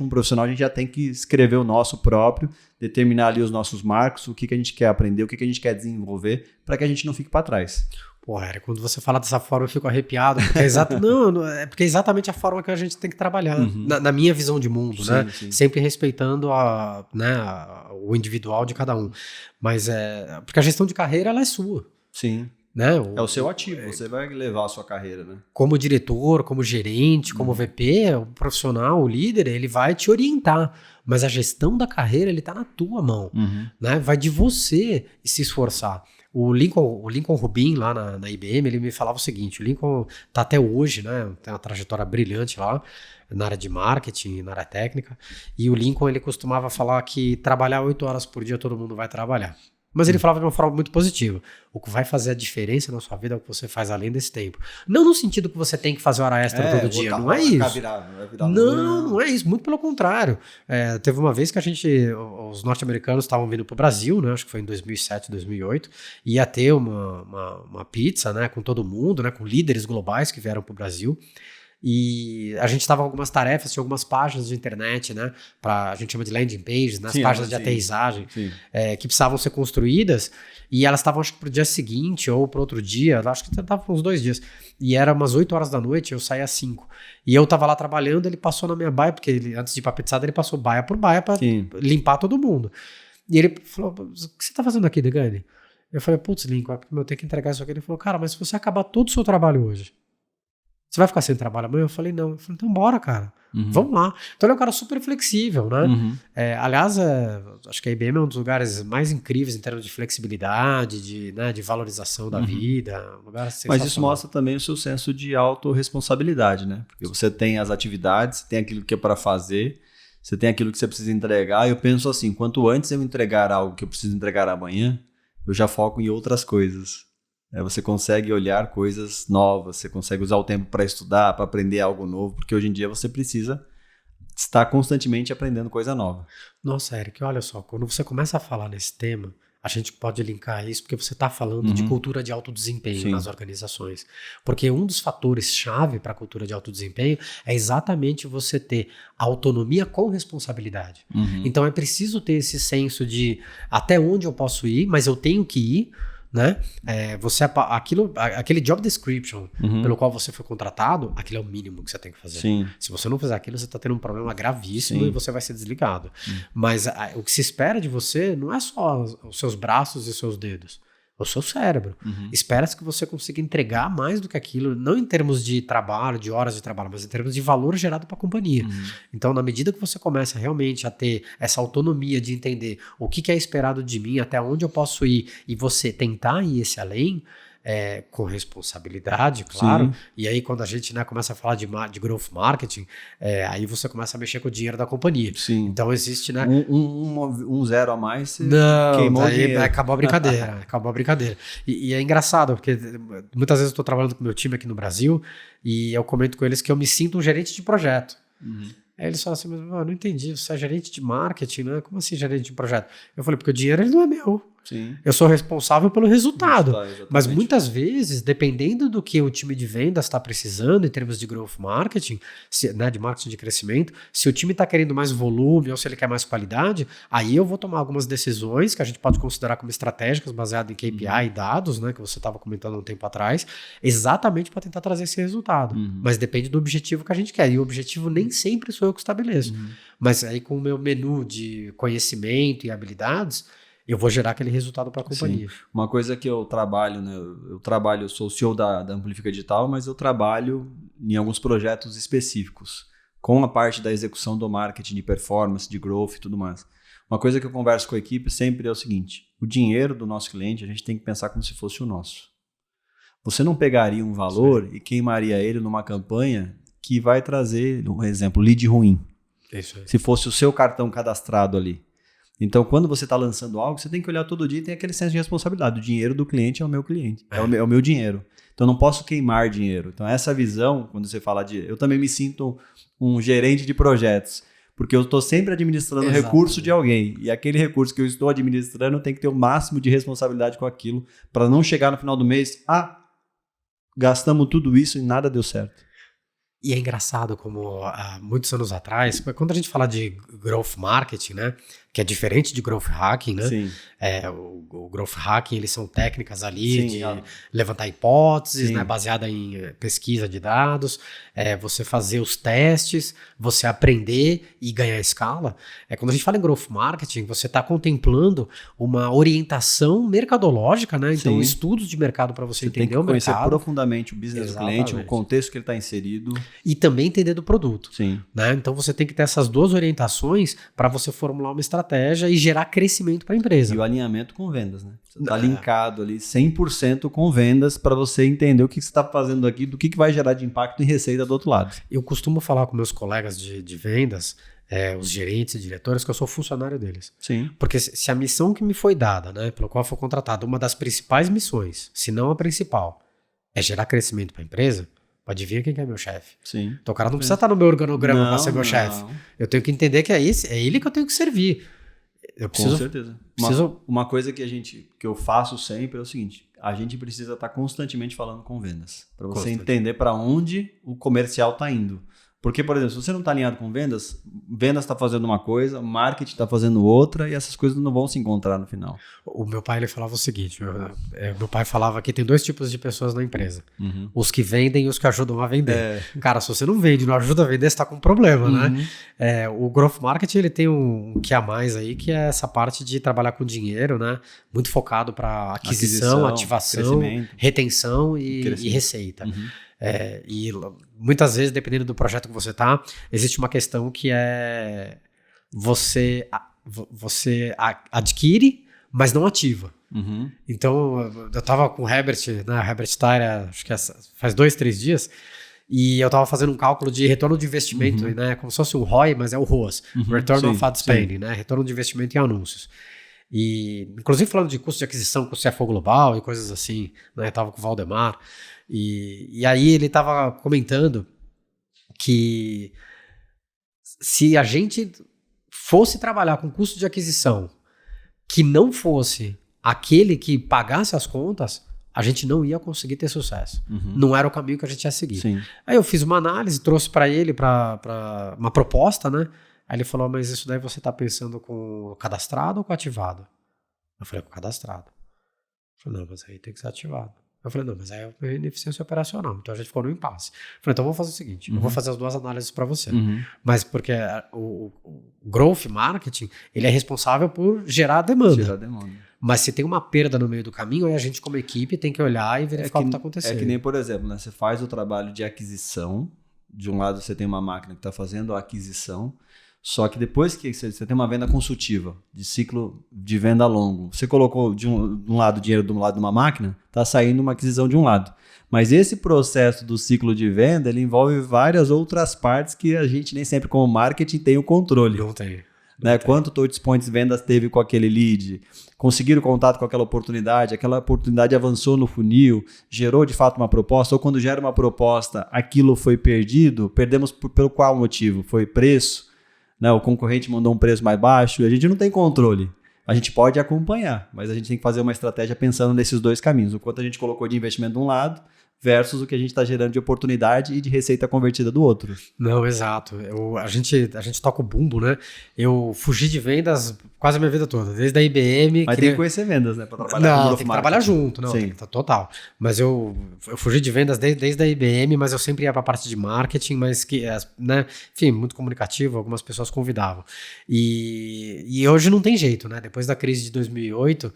já tem que escrever o nosso próprio, determinar ali os nossos marcos, o que a gente quer aprender, o que a gente quer desenvolver, para que a gente não fique para trás. Pô, Eric, quando você fala dessa forma eu fico arrepiado, porque porque é exatamente a forma que a gente tem que trabalhar, na minha visão de mundo, sim, né? Sim. Sempre respeitando o individual de cada um. Mas porque a gestão de carreira, ela é sua. Sim. Né? É o seu ativo, você vai levar a sua carreira, né? Como diretor, como gerente, como VP, o profissional, o líder, ele vai te orientar. Mas a gestão da carreira, ele tá na tua mão. Né? Vai de você se esforçar. O Lincoln Rubin, lá na IBM, ele me falava o seguinte, o Lincoln tá até hoje, né, tem uma trajetória brilhante lá, na área de marketing, na área técnica, e o Lincoln, ele costumava falar que trabalhar 8 horas por dia todo mundo vai trabalhar. Mas ele falava de uma forma muito positiva. O que vai fazer a diferença na sua vida é o que você faz além desse tempo. Não no sentido que você tem que fazer hora extra todo dia. Não é isso. Não é isso. Muito pelo contrário. Teve uma vez que os norte-americanos estavam vindo para o Brasil, né? Acho que foi em 2007, 2008. Ia ter uma pizza, né? Com todo mundo, né? Com líderes globais que vieram para o Brasil. E a gente estava com algumas tarefas, tinha algumas páginas de internet, né? A gente chama de landing pages, nas páginas de aterrissagem, que precisavam ser construídas. E elas estavam, acho que, para o dia seguinte ou para outro dia, acho que estava uns 2 dias. E era umas 8 horas da noite, eu saí às 5. E eu estava lá trabalhando, ele passou na minha baia, porque antes de ir para a pizzada, ele passou baia por baia para limpar todo mundo. E ele falou, o que você está fazendo aqui, Degani? Eu falei, putz, Lincoln, eu tenho que entregar isso aqui. Ele falou, cara, mas se você acabar todo o seu trabalho hoje, você vai ficar sem trabalho amanhã? Eu falei, não. Eu falei, então bora, cara. Vamos lá. Então ele é um cara super flexível, né? Aliás, acho que a IBM é um dos lugares mais incríveis em termos de flexibilidade, de valorização da vida. Um lugar Mas isso mostra também o seu senso de autorresponsabilidade, né? Porque você tem as atividades, tem aquilo que é para fazer, você tem aquilo que você precisa entregar. E eu penso assim, quanto antes eu entregar algo que eu preciso entregar amanhã, eu já foco em outras coisas. Você consegue olhar coisas novas, você consegue usar o tempo para estudar, para aprender algo novo, porque hoje em dia você precisa estar constantemente aprendendo coisa nova. Nossa, Eric, olha só, quando você começa a falar nesse tema, a gente pode linkar isso porque você está falando de cultura de alto desempenho nas organizações. Porque um dos fatores-chave para a cultura de alto desempenho é exatamente você ter autonomia com responsabilidade. Então é preciso ter esse senso de até onde eu posso ir, mas eu tenho que ir, né? Aquele job description pelo qual você foi contratado, aquilo é o mínimo que você tem que fazer. Se você não fizer aquilo, você está tendo um problema gravíssimo e você vai ser desligado. Mas o que se espera de você não é só os seus braços e os seus dedos, é o seu cérebro. Espera-se que você consiga entregar mais do que aquilo, não em termos de trabalho, de horas de trabalho, mas em termos de valor gerado para a companhia. Então, na medida que você começa realmente a ter essa autonomia de entender o que é esperado de mim, até onde eu posso ir, e você tentar ir esse além, com responsabilidade, claro. E aí, quando a gente começa a falar de growth marketing, aí você começa a mexer com o dinheiro da companhia. Então, existe... Um zero a mais, você queimou o dinheiro. Acabou a brincadeira. E é engraçado, porque muitas vezes eu estou trabalhando com o meu time aqui no Brasil e eu comento com eles que eu me sinto um gerente de projeto. Aí eles falam assim, mas eu não entendi, você é gerente de marketing, né? Como assim gerente de projeto? Eu falei, porque o dinheiro ele não é meu. Eu sou responsável pelo resultado. Mas muitas vezes, dependendo do que o time de vendas está precisando em termos de growth marketing, de marketing de crescimento, se o time está querendo mais volume ou se ele quer mais qualidade, aí eu vou tomar algumas decisões que a gente pode considerar como estratégicas, baseadas em KPI e dados, né, que você estava comentando há um tempo atrás, exatamente para tentar trazer esse resultado. Mas depende do objetivo que a gente quer. E o objetivo nem sempre sou eu que estabeleço. Mas aí com o meu menu de conhecimento e habilidades, eu vou gerar aquele resultado para a companhia. Uma coisa que eu trabalho, né? Eu sou o CEO da Amplifica Digital, mas eu trabalho em alguns projetos específicos, com a parte da execução do marketing, de performance, de growth e tudo mais. Uma coisa que eu converso com a equipe sempre é o seguinte, o dinheiro do nosso cliente a gente tem que pensar como se fosse o nosso. Você não pegaria um valor e queimaria ele numa campanha que vai trazer, um exemplo, lead ruim. Se fosse o seu cartão cadastrado ali. Então, quando você está lançando algo, você tem que olhar todo dia e tem aquele senso de responsabilidade. O dinheiro do cliente é o meu cliente, é o meu dinheiro. Então, eu não posso queimar dinheiro. Então, essa visão, quando você fala de... Eu também me sinto um gerente de projetos, porque eu estou sempre administrando recurso de alguém. E aquele recurso que eu estou administrando tem que ter o máximo de responsabilidade com aquilo, para não chegar no final do mês, gastamos tudo isso e nada deu certo. E é engraçado como há muitos anos atrás, quando a gente fala de growth marketing, né, que é diferente de growth hacking, né? O growth hacking, eles são técnicas ali de levantar hipóteses, né, baseada em pesquisa de dados, você fazer os testes, você aprender e ganhar escala. Quando a gente fala em growth marketing, você está contemplando uma orientação mercadológica, né? Então, estudos de mercado para você entender o mercado. Você tem que conhecer profundamente o business do cliente, o contexto que ele está inserido. E também entender do produto. Né? Então, você tem que ter essas duas orientações para você formular uma estratégia e gerar crescimento para a empresa. E o alinhamento com vendas, né? Você está linkado ali 100% com vendas para você entender o que você está fazendo aqui, do que vai gerar de impacto em receita do outro lado. Eu costumo falar com meus colegas de vendas, os gerentes e diretores, que eu sou funcionário deles. Porque se a missão que me foi dada, né, pelo qual foi contratado, uma das principais missões, se não a principal, é gerar crescimento para a empresa, pode vir quem é meu chefe. Então o cara não precisa estar no meu organograma para ser meu chefe. Eu tenho que entender que é ele que eu tenho que servir. Com certeza. Uma coisa que eu faço sempre é o seguinte, a gente precisa estar constantemente falando com vendas, para você entender para onde o comercial está indo. Porque, por exemplo, se você não está alinhado com vendas está fazendo uma coisa, marketing está fazendo outra e essas coisas não vão se encontrar no final. O meu pai ele falava o seguinte, meu pai falava que tem 2 tipos de pessoas na empresa, os que vendem e os que ajudam a vender. Cara, se você não vende, não ajuda a vender, você está com um problema, né? O Growth Marketing ele tem um que a mais aí, que é essa parte de trabalhar com dinheiro, né? Muito focado para aquisição, ativação, retenção e receita. E muitas vezes, dependendo do projeto que você está, existe uma questão que é você adquire, mas não ativa. Então, eu estava com o Herbert, né, o Herbert Tyler, acho que faz 2, 3 dias, e eu estava fazendo um cálculo de retorno de investimento, né, como se fosse um ROI, mas é o ROAS, Return on Ad Spending, né, retorno de investimento em anúncios. E, inclusive, falando de custo de aquisição com o CFO Global e coisas assim, né, eu estava com o Valdemar, e aí ele estava comentando que se a gente fosse trabalhar com custo de aquisição que não fosse aquele que pagasse as contas, a gente não ia conseguir ter sucesso. Não era o caminho que a gente ia seguir. Sim. Aí eu fiz uma análise, trouxe para ele para uma proposta, né? Aí ele falou, mas isso daí você está pensando com cadastrado ou com ativado? Eu falei, com cadastrado. Eu falei, não, mas aí tem que ser ativado. Eu falei, não, mas aí é ineficiência operacional. Então a gente ficou no impasse. Eu falei, então vamos fazer o seguinte, eu vou fazer as 2 análises para você. Mas porque o Growth Marketing, ele é responsável por gerar demanda. Mas se tem uma perda no meio do caminho, aí a gente como equipe tem que olhar e verificar o que está acontecendo. É que nem, por exemplo, né, você faz o trabalho de aquisição, de um lado você tem uma máquina que está fazendo a aquisição, só que depois que você tem uma venda consultiva, de ciclo de venda longo, você colocou de um lado o dinheiro do lado de uma máquina, está saindo uma aquisição de um lado. Mas esse processo do ciclo de venda, ele envolve várias outras partes que a gente nem sempre como marketing tem o controle. Não tem. Né? Quanto touch points vendas teve com aquele lead, conseguiram contato com aquela oportunidade avançou no funil, gerou de fato uma proposta, ou quando gera uma proposta, aquilo foi perdido, perdemos pelo qual motivo? Foi preço? Né, o concorrente mandou um preço mais baixo, a gente não tem controle. A gente pode acompanhar, mas a gente tem que fazer uma estratégia pensando nesses 2 caminhos. O quanto a gente colocou de investimento de um lado versus o que a gente está gerando de oportunidade e de receita convertida do outro. Não, exato. A gente toca o bumbo, né? Eu fugi de vendas quase a minha vida toda, desde a IBM. Mas tem que conhecer vendas, né? Para trabalhar com tem que trabalhar junto, não, total. Mas eu fugi de vendas desde a IBM, mas eu sempre ia para a parte de marketing, mas que, né? Enfim, muito comunicativo, algumas pessoas convidavam. E hoje não tem jeito, né? Depois da crise de 2008,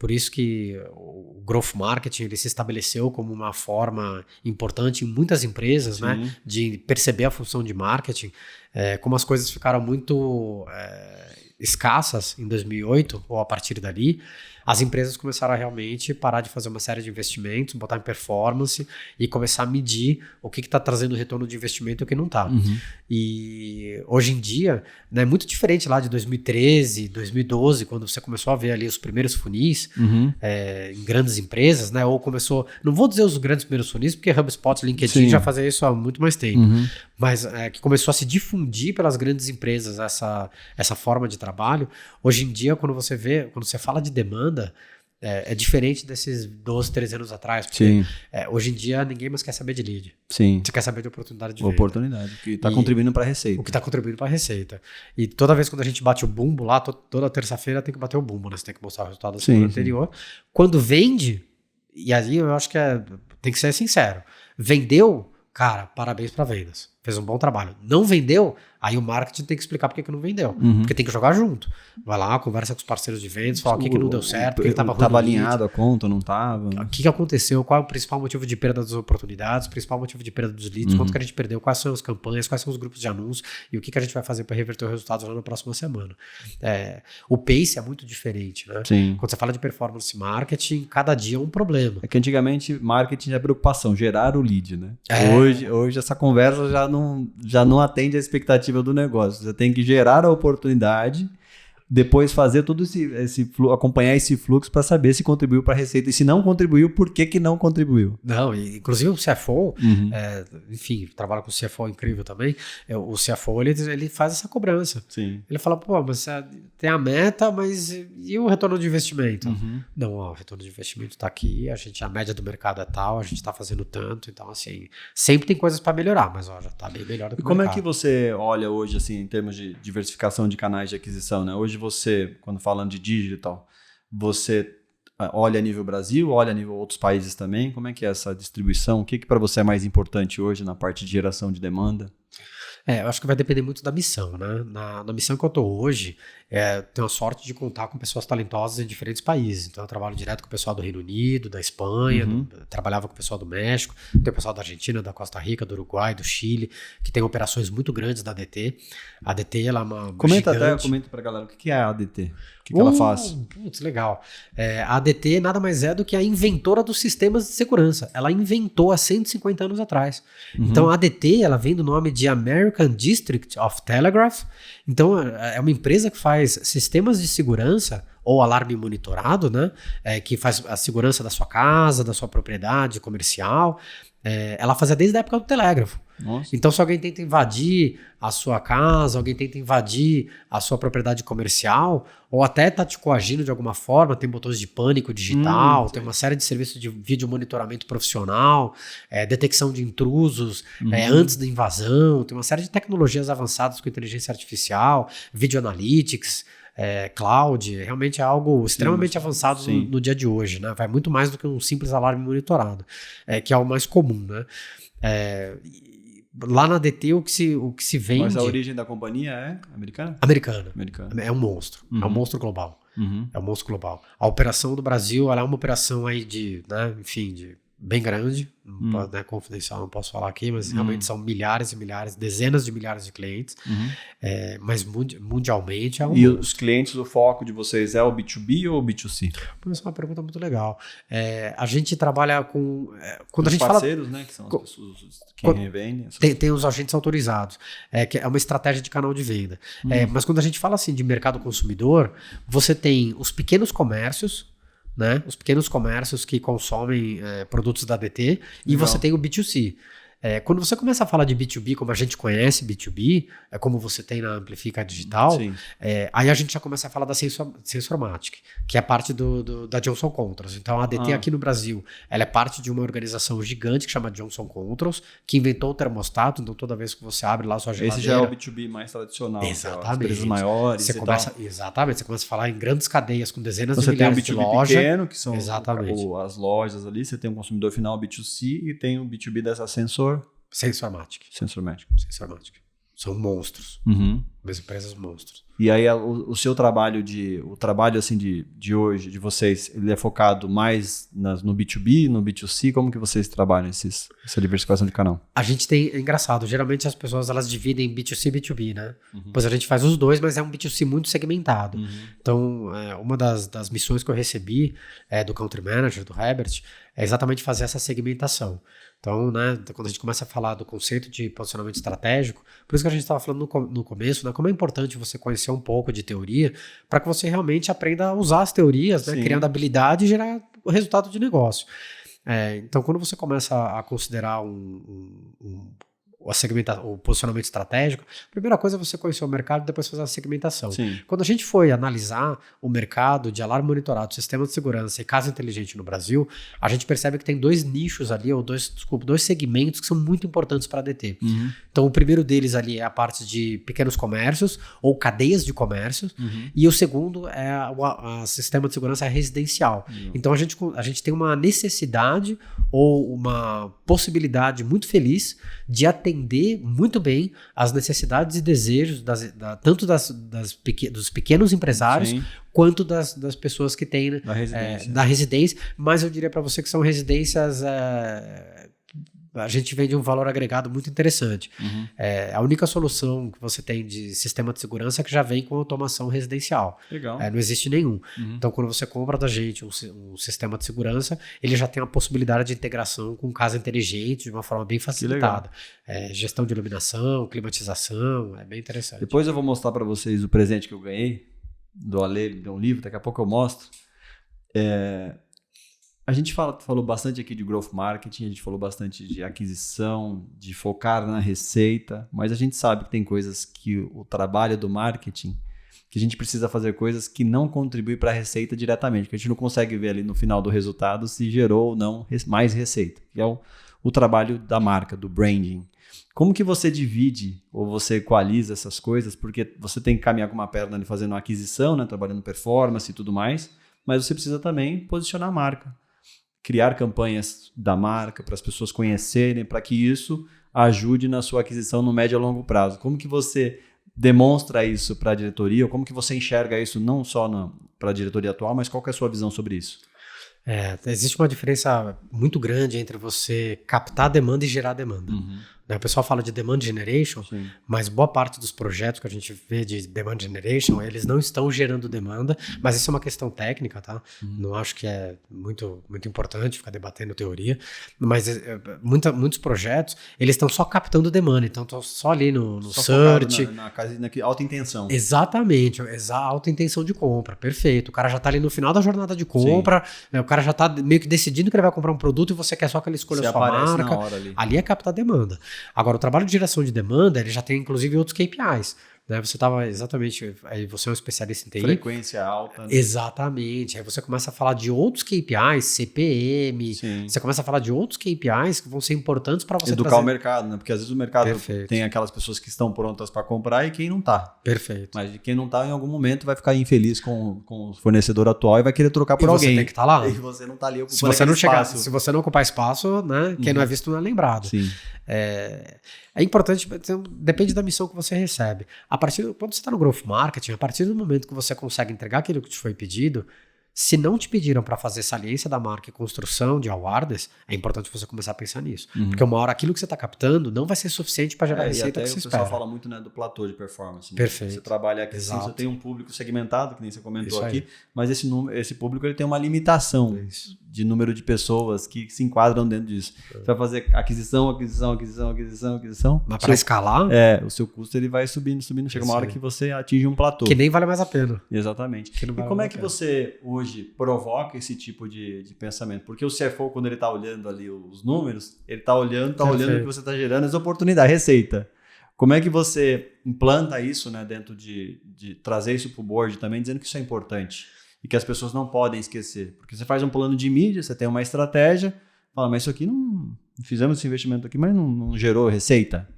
por isso que o Growth Marketing ele se estabeleceu como uma forma importante em muitas empresas, né, de perceber a função de marketing. Como as coisas ficaram muito escassas em 2008 ou a partir dali, as empresas começaram a realmente parar de fazer uma série de investimentos, botar em performance e começar a medir o que está trazendo retorno de investimento e o que não está. E hoje em dia, né, é muito diferente lá de 2013, 2012, quando você começou a ver ali os primeiros funis em grandes empresas, né, ou começou, não vou dizer os grandes primeiros funis, porque HubSpot, LinkedIn já fazia isso há muito mais tempo, mas que começou a se difundir pelas grandes empresas essa forma de trabalho. Hoje em dia, quando você fala de demanda, é diferente desses 12, 13 anos atrás. Porque hoje em dia ninguém mais quer saber de lead. Sim. Você quer saber de oportunidade de venda. Oportunidade, que está contribuindo para a receita. O que está contribuindo para a receita. E toda vez quando a gente bate o bumbo lá, toda terça-feira tem que bater o bumbo, né? Você tem que mostrar o resultado da semana anterior. Quando vende, e aí eu acho que tem que ser sincero, vendeu, cara, parabéns para vendas. Fez um bom trabalho. Não vendeu, aí o marketing tem que explicar por que não vendeu. Porque tem que jogar junto. Vai lá, conversa com os parceiros de vendas, fala o que não deu certo, o que estava ruim. Estava alinhado a conta, não estava. O que aconteceu, qual é o principal motivo de perda das oportunidades, o principal motivo de perda dos leads, quanto que a gente perdeu, quais são as campanhas, quais são os grupos de anúncios e o que a gente vai fazer para reverter os resultados lá na próxima semana. O pace é muito diferente, né? Sim. Quando você fala de performance marketing, cada dia é um problema. É que antigamente marketing é preocupação, gerar o lead, né? Hoje essa conversa já não atende a expectativa do negócio. Você tem que gerar a oportunidade, depois fazer todo acompanhar esse fluxo para saber se contribuiu para a receita e se não contribuiu, por que não contribuiu. Não, inclusive o CFO, enfim, trabalha com o CFO incrível também, o CFO ele faz essa cobrança. Sim. Ele fala, pô, mas tem a meta, mas e o retorno de investimento? Não, ó, o retorno de investimento está aqui, a média do mercado é tal, a gente está fazendo tanto, então assim, sempre tem coisas para melhorar, mas ó, já está bem melhor do que o mercado. Como é que você olha hoje, assim, em termos de diversificação de canais de aquisição, né? Hoje você, quando falando de digital, você olha a nível Brasil, olha a nível outros países também? Como é que é essa distribuição? O que para você é mais importante hoje na parte de geração de demanda? Eu acho que vai depender muito da missão, né? Na missão que eu estou hoje, tenho a sorte de contar com pessoas talentosas em diferentes países. Então, eu trabalho direto com o pessoal do Reino Unido, da Espanha, trabalhava com o pessoal do México, tem o pessoal da Argentina, da Costa Rica, do Uruguai, do Chile, que tem operações muito grandes da ADT. A ADT, ela é uma comenta para a galera, o que é a ADT? O que ela faz? Putz, legal. A ADT nada mais é do que a inventora dos sistemas de segurança. Ela inventou há 150 anos atrás. Então, a ADT, ela vem do nome de American District of Telegraph. Então, é uma empresa que faz sistemas de segurança ou alarme monitorado, né? Que faz a segurança da sua casa, da sua propriedade comercial. Ela fazia desde a época do telégrafo. Nossa. Então, se alguém tenta invadir a sua casa, alguém tenta invadir a sua propriedade comercial, ou até tá te coagindo de alguma forma, tem botões de pânico digital, tem uma série de serviços de vídeo monitoramento profissional, detecção de intrusos antes da invasão, tem uma série de tecnologias avançadas com inteligência artificial, video analytics, cloud, realmente é algo extremamente avançado no dia de hoje, né? Vai muito mais do que um simples alarme monitorado, que é o mais comum, né? Lá na DT o que se vende... Mas a origem da companhia é americana? Americana. É um monstro. É um monstro global. É um monstro global. A operação do Brasil, ela é uma operação aí de, né, enfim, de bem grande, né, confidencial, não posso falar aqui, mas realmente são milhares e milhares, dezenas de milhares de clientes, mas mundialmente é um E monstro. os clientes, o foco de vocês é o B2B ou o B2C? Essa é uma pergunta muito legal. A gente trabalha com... quando os a gente parceiros, fala, né, que são as pessoas, quem revende. Tem os agentes autorizados, que é uma estratégia de canal de venda. Mas quando a gente fala assim de mercado consumidor, você tem os pequenos comércios, né? Os pequenos comércios que consomem produtos da ADT, e você tem o B2C. Quando você começa a falar de B2B, como a gente conhece B2B, como você tem na Amplifica Digital, aí a gente já começa a falar da Sensormatic, que é parte da Johnson Controls. Então a ADT aqui no Brasil, ela é parte de uma organização gigante que chama Johnson Controls, que inventou o termostato, então toda vez que você abre lá a sua geladeira... Esse já é o B2B mais tradicional. Exatamente. As empresas maiores Exatamente, você começa a falar em grandes cadeias com dezenas então, de milhares de lojas. Você tem o B2B pequeno, que são as lojas ali, você tem um consumidor final B2C e tem o B2B dessa Sensormatic. São monstros. As empresas monstros. E aí o seu trabalho assim de hoje, de vocês, ele é focado mais no B2B, no B2C? Como que vocês trabalham essa diversificação de canal? A gente tem, é engraçado, geralmente as pessoas elas dividem B2C e B2B, né? Pois a gente faz os dois, mas é um B2C muito segmentado. Então, uma das missões que eu recebi do Country Manager, do Herbert, é exatamente fazer essa segmentação. Então, né, quando a gente começa a falar do conceito de posicionamento estratégico, por isso que a gente estava falando no começo, né, como é importante você conhecer um pouco de teoria para que você realmente aprenda a usar as teorias, né, criando habilidade e gerar o resultado de negócio. Então, quando você começa a considerar o posicionamento estratégico, a primeira coisa é você conhecer o mercado e depois fazer a segmentação. Quando a gente foi analisar o mercado de alarme monitorado, sistema de segurança e casa inteligente no Brasil, a gente percebe que tem dois nichos ali, ou dois segmentos que são muito importantes para a ADT. Então, o primeiro deles ali é a parte de pequenos comércios ou cadeias de comércios, e o segundo é o sistema de segurança residencial. Então, a gente tem uma necessidade ou uma possibilidade muito feliz de atender muito bem as necessidades e desejos tanto dos pequenos empresários quanto das pessoas que têm da residência, mas eu diria para você que são residências a gente vende um valor agregado muito interessante. A única solução que você tem de sistema de segurança é que já vem com automação residencial. Legal. Não existe nenhum. Então, quando você compra da gente um sistema de segurança, ele já tem a possibilidade de integração com casa inteligente de uma forma bem facilitada. Gestão de iluminação, climatização, é bem interessante. Depois eu vou mostrar para vocês o presente que eu ganhei. do Ale, de um livro, daqui a pouco eu mostro. A gente falou bastante aqui de growth marketing, a gente falou bastante de aquisição, de focar na receita, mas a gente sabe que tem coisas que o trabalho do marketing, que a gente precisa fazer coisas que não contribuem para a receita diretamente, que a gente não consegue ver ali no final do resultado se gerou ou não mais receita, que é o trabalho da marca, do branding. Como que você divide ou você equaliza essas coisas? Porque você tem que caminhar com uma perna ali fazendo uma aquisição, né, trabalhando performance e tudo mais, mas você precisa também posicionar a marca. Criar campanhas da marca para as pessoas conhecerem, para que isso ajude na sua aquisição no médio a longo prazo. Como que você demonstra isso para a diretoria, ou como que você enxerga isso não só para a diretoria atual, mas qual que é a sua visão sobre isso? Existe uma diferença muito grande entre você captar demanda e gerar demanda. O pessoal fala de demand generation, Sim. mas boa parte dos projetos que a gente vê de demand generation, eles não estão gerando demanda, mas isso é uma questão técnica, tá? Não acho que é muito, muito importante ficar debatendo teoria, mas muitos projetos, eles estão só captando demanda, então estão só ali no Só search. na alta intenção. Exatamente, alta intenção de compra, perfeito. O cara já está ali no final da jornada de compra, né, o cara já está meio que decidindo que ele vai comprar um produto e você quer só que ele escolha a sua marca. Na hora ali É captar demanda. Agora, o trabalho de geração de demanda, ele já tem inclusive outros KPIs. Né? Você estava exatamente, aí você é um especialista em TI. Frequência alta. Né? Exatamente. Aí você começa a falar de outros KPIs, CPM, Sim. você começa a falar de outros KPIs que vão ser importantes para você educar o mercado, né? Porque às vezes o mercado Perfeito. tem aquelas pessoas que estão prontas para comprar e quem não tá. Perfeito. Mas quem não tá, em algum momento vai ficar infeliz com o fornecedor atual e vai querer trocar por alguém. Você tem que estar lá. E você não tá ali ocupando se você não chegar, espaço. se você não ocupar espaço, né? Quem não é visto não é lembrado. Sim. É importante, depende da missão que você recebe. Quando você está no growth marketing, a partir do momento que você consegue entregar aquilo que te foi pedido, se não te pediram para fazer saliência da marca e construção de awareness, é importante você começar a pensar nisso. Porque uma hora aquilo que você está captando não vai ser suficiente para gerar a receita que você espera. O pessoal fala muito, né, do platô de performance. Né? Perfeito. Você trabalha aqui, assim, você tem um público segmentado, que nem você comentou aqui, mas esse público ele tem uma limitação de número de pessoas que se enquadram dentro disso. Você vai fazer aquisição. Mas para escalar... o seu custo ele vai subindo. Chega uma hora que você atinge um platô. Que nem vale mais a pena. Exatamente. E como é que você hoje provoca esse tipo de pensamento? Porque o CFO, quando ele está olhando ali os números, ele está olhando o que você está gerando, as oportunidades, a receita. Como é que você implanta isso, né, dentro de trazer isso para o board também, dizendo que isso é importante e que as pessoas não podem esquecer? Porque você faz um plano de mídia, você tem uma estratégia, fala, mas isso aqui não... Fizemos esse investimento aqui, mas não gerou receita.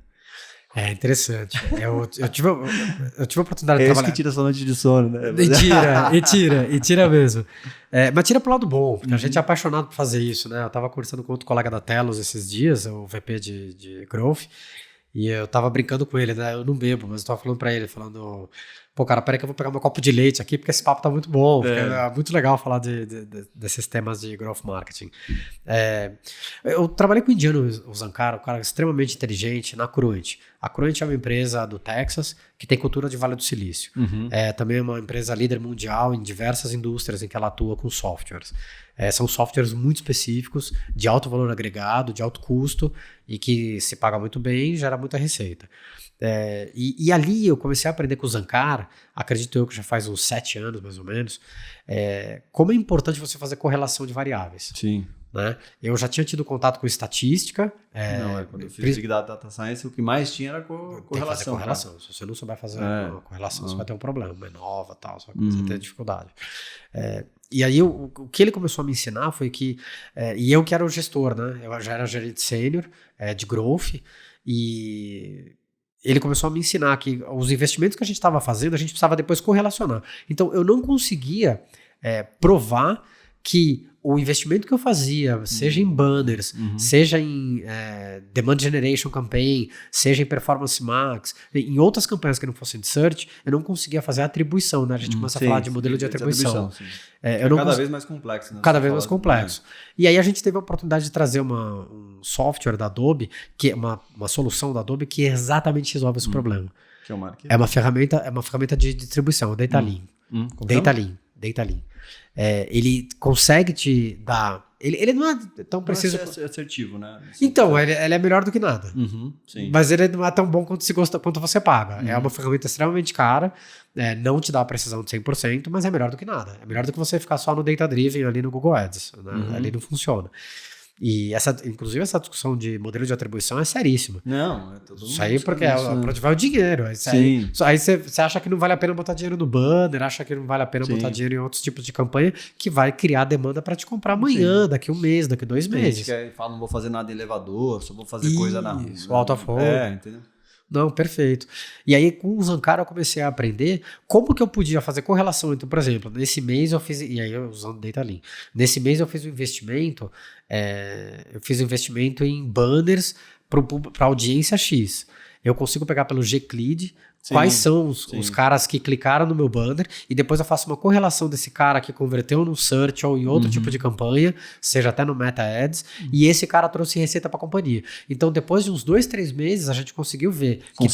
É interessante. Eu tive a oportunidade de trabalhar. É isso que tira sua noite de sono, né? E tira mesmo. Mas tira pro lado bom, porque a gente é apaixonado por fazer isso, né? Eu tava conversando com outro colega da Telos esses dias, o VP de Growth, e eu tava brincando com ele, né? Eu não bebo, mas eu tava falando pra ele, falando... Pô, cara, peraí que eu vou pegar meu copo de leite aqui, porque esse papo tá muito bom. É muito legal falar desses temas de growth marketing. Eu trabalhei com o indiano, o Zankara, um cara extremamente inteligente, na Cruent. A Cruent é uma empresa do Texas que tem cultura de Vale do Silício. Também é uma empresa líder mundial em diversas indústrias em que ela atua com softwares. São softwares muito específicos, de alto valor agregado, de alto custo, e que se paga muito bem e gera muita receita. E ali eu comecei a aprender com o Zankar, acredito eu que já faz uns 7 anos mais ou menos, como é importante você fazer correlação de variáveis. Sim. Né? Eu já tinha tido contato com estatística. Quando eu fiz Big Data Science, o que mais tinha era correlação. Correlação. Se você não souber fazer uma correlação, você vai ter um problema, é nova, tal, você vai ter dificuldade. E aí o que ele começou a me ensinar foi que, e eu que era o gestor, né? Eu já era gerente sênior de growth, e ele começou a me ensinar que os investimentos que a gente estava fazendo, a gente precisava depois correlacionar. Então eu não conseguia provar que o investimento que eu fazia, seja em banners, seja em demand generation campaign, seja em performance max, em outras campanhas que não fossem de search, eu não conseguia fazer a atribuição, né? A gente começa a falar de modelo de atribuição. Cada vez mais complexo. Né? Cada vez mais complexo. E aí a gente teve a oportunidade de trazer um software da Adobe, que é uma solução da Adobe que exatamente resolve esse problema. Que é o Market? É uma ferramenta de distribuição, o Data Lean. Ele consegue te dar Ele não é tão preciso. Não é assertivo, né? Então, ele é melhor do que nada. Sim. Mas ele não é tão bom quanto você paga. É uma ferramenta extremamente cara, não te dá a precisão de 100%, mas é melhor do que nada. É melhor do que você ficar só no Data Driven ali no Google Ads. Né? Ali não funciona. E inclusive essa discussão de modelo de atribuição é seríssima. Não, é todo mundo. Isso aí porque pra onde vai o dinheiro. Sim. Aí você acha que não vale a pena botar dinheiro no banner, acha que não vale a pena botar dinheiro em outros tipos de campanha que vai criar demanda para te comprar amanhã, daqui um mês, daqui 2 meses. Que fala, não vou fazer nada em elevador, só vou fazer coisa na rua. Isso, out of home. Entendeu? Não, perfeito. E aí, com o Zancaro, eu comecei a aprender como que eu podia fazer correlação. Então, por exemplo, nesse mês eu fiz, e aí eu usando Data Lean, nesse mês eu fiz um investimento, em banners para audiência X. Eu consigo pegar pelo Gclead quais são os caras que clicaram no meu banner e depois eu faço uma correlação desse cara que converteu no search ou em outro tipo de campanha, seja até no Meta Ads, e esse cara trouxe receita para a companhia. Então, depois de uns 2-3 meses, a gente conseguiu ver que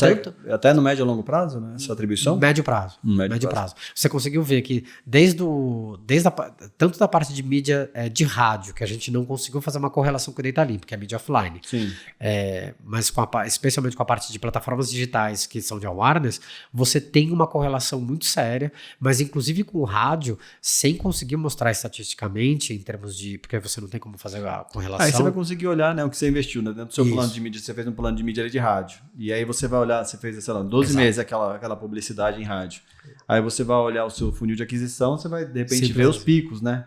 até no médio e longo prazo, né? Essa atribuição? Médio prazo. Médio prazo. Você conseguiu ver que tanto da parte de mídia de rádio, que a gente não conseguiu fazer uma correlação com o Data Lean, porque é mídia offline. Sim. Mas especialmente com a parte de plataformas digitais que são de awareness, você tem uma correlação muito séria, mas inclusive com o rádio, sem conseguir mostrar estatisticamente, em termos de... Porque você não tem como fazer a correlação. Aí você vai conseguir olhar, né, o que você investiu, né, dentro do seu plano de mídia. Você fez um plano de mídia ali de rádio. E aí você vai olhar, você fez, sei lá, 12 meses aquela publicidade em rádio. Aí você vai olhar o seu funil de aquisição, você vai, de repente, ver os picos, né?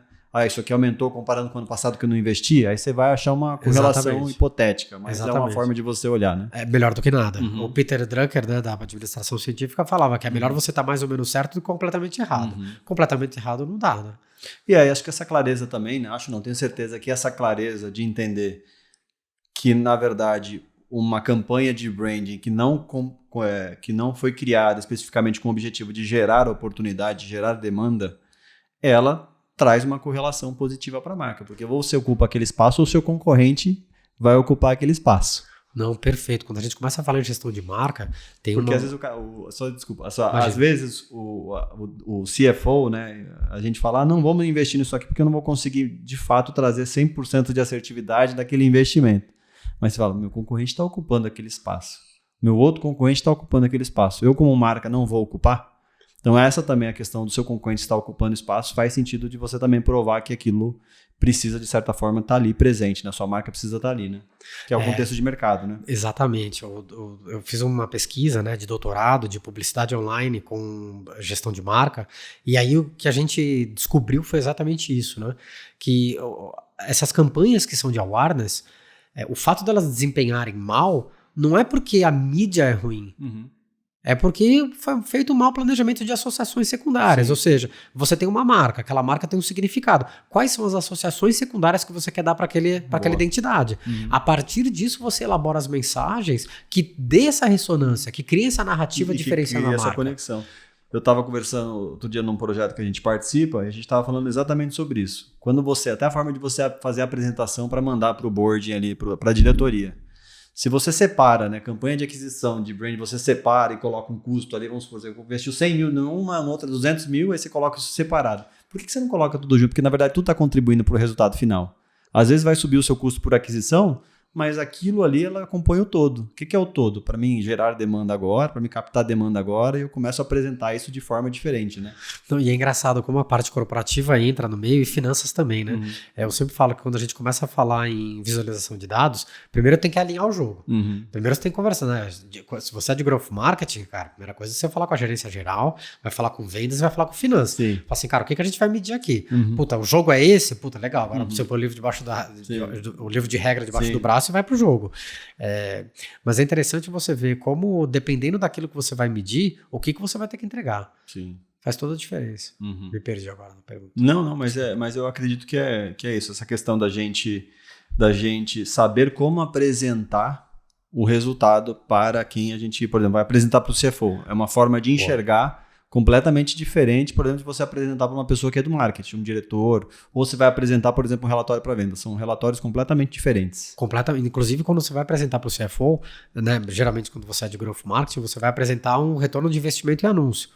Isso aqui aumentou comparando com o ano passado que eu não investi, aí você vai achar uma correlação hipotética, mas é uma forma de você olhar, né? É melhor do que nada. O Peter Drucker, né, da administração científica, falava que é melhor você estar mais ou menos certo do que completamente errado. Completamente errado não dá, né? E aí acho que essa clareza também, né? Tenho certeza que essa clareza de entender que, na verdade, uma campanha de branding que não foi criada especificamente com o objetivo de gerar oportunidade, gerar demanda, ela traz uma correlação positiva para a marca, porque ou você ocupa aquele espaço ou o seu concorrente vai ocupar aquele espaço. Não, perfeito. Quando a gente começa a falar em gestão de marca, tem porque às vezes às vezes o CFO, né, a gente fala, não vamos investir nisso aqui porque eu não vou conseguir de fato trazer 100% de assertividade daquele investimento. Mas você fala, meu concorrente está ocupando aquele espaço. Meu outro concorrente está ocupando aquele espaço. Eu como marca não vou ocupar? Então essa também é a questão do seu concorrente estar ocupando espaço, faz sentido de você também provar que aquilo precisa, de certa forma, estar ali presente, né? Sua marca precisa estar ali, né? Que é o contexto de mercado, né? Exatamente. Eu fiz uma pesquisa, né, de doutorado de publicidade online com gestão de marca, e aí o que a gente descobriu foi exatamente isso, né? Que essas campanhas que são de awareness, o fato delas desempenharem mal não é porque a mídia é ruim. É porque foi feito um mau planejamento de associações secundárias. Ou seja, você tem uma marca, aquela marca tem um significado. Quais são as associações secundárias que você quer dar para aquela identidade? A partir disso, você elabora as mensagens que dê essa ressonância, que crie essa narrativa diferenciada na marca. Essa conexão. Eu estava conversando outro dia num projeto que a gente participa e a gente estava falando exatamente sobre isso. Até a forma de você fazer a apresentação para mandar para o board ali, para a diretoria. Se você separa, né, campanha de aquisição de brand, você separa e coloca um custo ali, vamos supor, você investiu 100 mil numa, outra 200 mil, aí você coloca isso separado. Por que você não coloca tudo junto? Porque, na verdade, tudo está contribuindo para o resultado final. Às vezes vai subir o seu custo por aquisição, mas aquilo ali, ela acompanha o todo. O que é o todo? Para mim, gerar demanda agora, para mim captar demanda agora, e eu começo a apresentar isso de forma diferente, né? Então, e é engraçado como a parte corporativa entra no meio e finanças também, né? Eu sempre falo que quando a gente começa a falar em visualização de dados, primeiro tem que alinhar o jogo. Primeiro você tem que conversar, né? Se você é de growth marketing, cara, a primeira coisa é você falar com a gerência geral, vai falar com vendas e vai falar com finanças. Fala assim, cara, o que a gente vai medir aqui? Puta, o jogo é esse? Puta, legal. Agora você põe o livro debaixo o livro de regra debaixo do braço e vai pro jogo. Mas é interessante você ver como, dependendo daquilo que você vai medir, o que você vai ter que entregar. Sim. Faz toda a diferença. Me perdi agora na pergunta. Não, mas eu acredito que é isso, essa questão da gente saber como apresentar o resultado para quem a gente, por exemplo, vai apresentar para o CFO. É uma forma de enxergar completamente diferente, por exemplo, de você apresentar para uma pessoa que é do marketing, um diretor, ou você vai apresentar, por exemplo, um relatório para venda. São relatórios completamente diferentes. Inclusive, quando você vai apresentar para o CFO, né, geralmente quando você é de growth marketing, você vai apresentar um retorno de investimento em anúncio.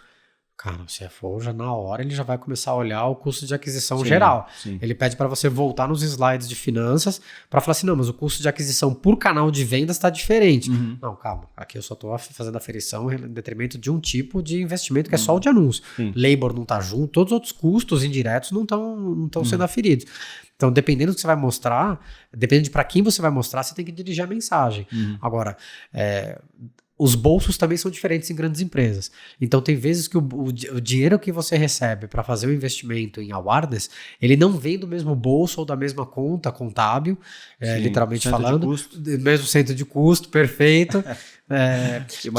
Cara, o CFO já na hora ele já vai começar a olhar o custo de aquisição Sim, geral. sim. Ele pede para você voltar nos slides de finanças para falar assim, não, mas o custo de aquisição por canal de vendas está diferente. Não, calma, aqui eu só estou fazendo aferição em detrimento de um tipo de investimento que é só o de anúncio. Sim. Labor não está junto, todos os outros custos indiretos não estão sendo aferidos. Então, dependendo do que você vai mostrar, dependendo de para quem você vai mostrar, você tem que dirigir a mensagem. Agora, os bolsos também são diferentes em grandes empresas. Então, tem vezes que o dinheiro que você recebe para fazer o investimento em awareness, ele não vem do mesmo bolso ou da mesma conta contábil, literalmente centro falando. de custo. Mesmo centro de custo, perfeito. Que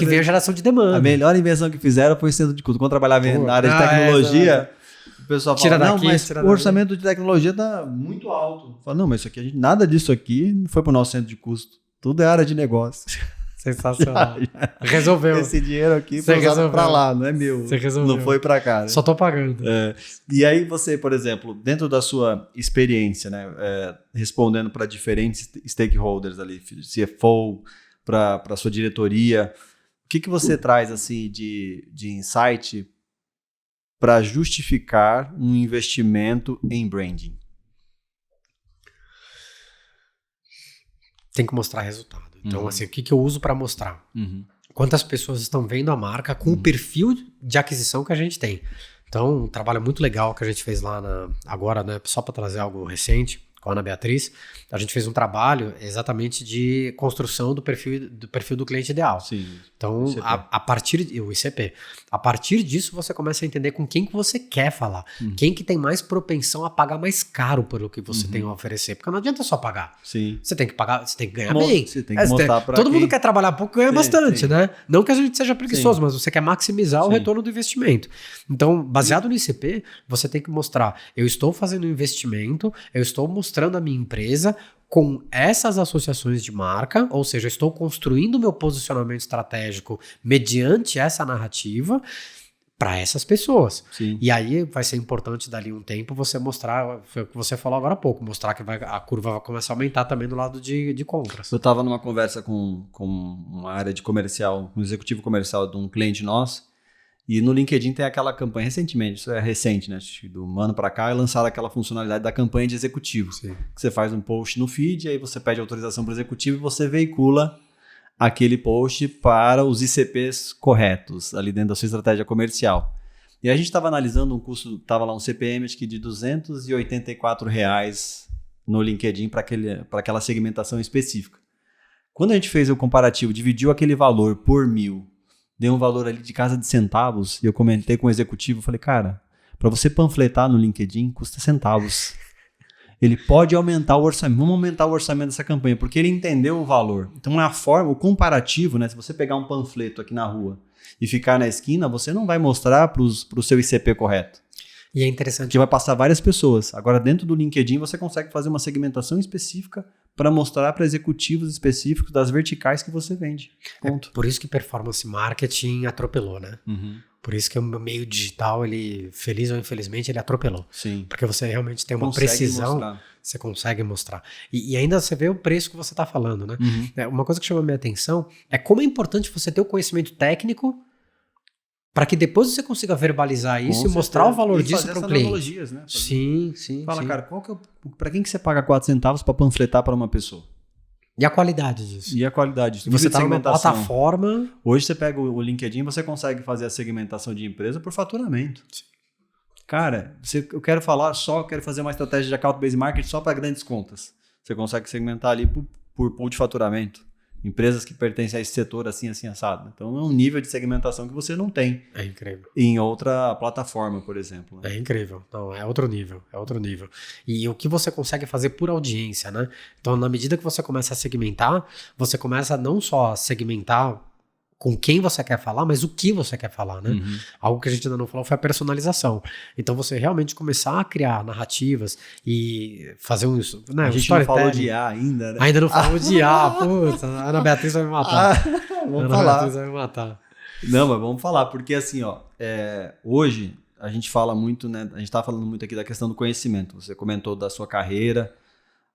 vem a geração de demanda. A melhor invenção que fizeram foi o centro de custo. Quando eu trabalhava na área de tecnologia, o pessoal fala, mas o orçamento de tecnologia está muito alto. Fala, não, mas isso aqui, nada disso aqui não foi para o nosso centro de custo. Tudo é área de negócio. Sensacional. Resolveu. Esse dinheiro aqui foi usado para lá, não é meu. Você resolveu. Não foi para cá. Né? Só tô pagando. E aí você, por exemplo, dentro da sua experiência, né, respondendo para diferentes stakeholders ali, CFO, para a sua diretoria, o que você traz assim de insight para justificar um investimento em branding? Tem que mostrar resultado. Então, assim, o que eu uso para mostrar? Quantas pessoas estão vendo a marca com o perfil de aquisição que a gente tem. Então, um trabalho muito legal que a gente fez lá agora, né, só para trazer algo recente, com a Ana Beatriz, a gente fez um trabalho exatamente de construção do perfil do cliente ideal. Sim. Então, a partir o ICP, a partir disso você começa a entender com quem que você quer falar, quem que tem mais propensão a pagar mais caro pelo que você tem a oferecer, porque não adianta só pagar. Sim. Você tem que pagar, você tem que ganhar bem. Você tem que mostrar para todo mundo quer trabalhar pouco, ganha bastante, sim. né? Não que a gente seja preguiçoso, mas você quer maximizar o retorno do investimento. Então, baseado no ICP, você tem que mostrar, eu estou fazendo um investimento, eu estou mostrando a minha empresa com essas associações de marca, ou seja, eu estou construindo meu posicionamento estratégico mediante essa narrativa para essas pessoas. Sim. E aí vai ser importante dali um tempo você mostrar, foi o que você falou agora há pouco, mostrar que a curva vai começar a aumentar também do lado de compras. Eu estava numa conversa com uma área de comercial, um executivo comercial de um cliente nosso, e no LinkedIn tem aquela campanha, recentemente, isso é recente, né? Do um ano para cá, lançaram aquela funcionalidade da campanha de executivo. Sim. Que você faz um post no feed, aí você pede autorização para o executivo e você veicula aquele post para os ICPs corretos, ali dentro da sua estratégia comercial. E a gente estava analisando um custo, estava lá um CPM acho que de R$284 no LinkedIn para aquela segmentação específica. Quando a gente fez o comparativo, dividiu aquele valor por 1.000, deu um valor ali de casa de centavos, e eu comentei com o executivo, falei, cara, para você panfletar no LinkedIn, custa centavos. Ele pode aumentar o orçamento, vamos aumentar o orçamento dessa campanha, porque ele entendeu o valor. Então, a forma, o comparativo, né? Se você pegar um panfleto aqui na rua e ficar na esquina, você não vai mostrar para o seu ICP correto. E é interessante. Que vai passar várias pessoas. Agora, dentro do LinkedIn, você consegue fazer uma segmentação específica para mostrar para executivos específicos das verticais que você vende. Ponto. Por isso que performance marketing atropelou, né? Por isso que o meio digital, ele, feliz ou infelizmente, ele atropelou. Sim. Porque você realmente tem uma precisão, você consegue mostrar. E ainda você vê o preço que você está falando, né? Uma coisa que chama a minha atenção é como é importante você ter o conhecimento técnico para que depois você consiga verbalizar isso e mostrar o valor disso para o cliente. Né? Sim. Fala, cara, para quem que você paga 4 centavos para panfletar para uma pessoa? E a qualidade disso? E a qualidade disso? E você está numa plataforma... Hoje você pega o LinkedIn, você consegue fazer a segmentação de empresa por faturamento. Sim. Cara, eu quero fazer uma estratégia de account-based marketing só para grandes contas. Você consegue segmentar ali por pool de faturamento. Empresas que pertencem a esse setor assim assado. Então é um nível de segmentação que você não tem. É incrível. Em outra plataforma, por exemplo. Né? É incrível. Não, é outro nível. E o que você consegue fazer por audiência, né? Então, na medida que você começa a segmentar, você começa não só a segmentar com quem você quer falar, mas o que você quer falar, né? Algo que a gente ainda não falou foi a personalização. Então, você realmente começar a criar narrativas e fazer um... Né, a gente não falou de IA ainda, né? Ainda não falou de IA. Putz, a Ana Beatriz vai me matar. Vamos falar. Beatriz vai me matar. Não, mas vamos falar, porque assim, hoje a gente fala muito, né? A gente tá falando muito aqui da questão do conhecimento. Você comentou da sua carreira,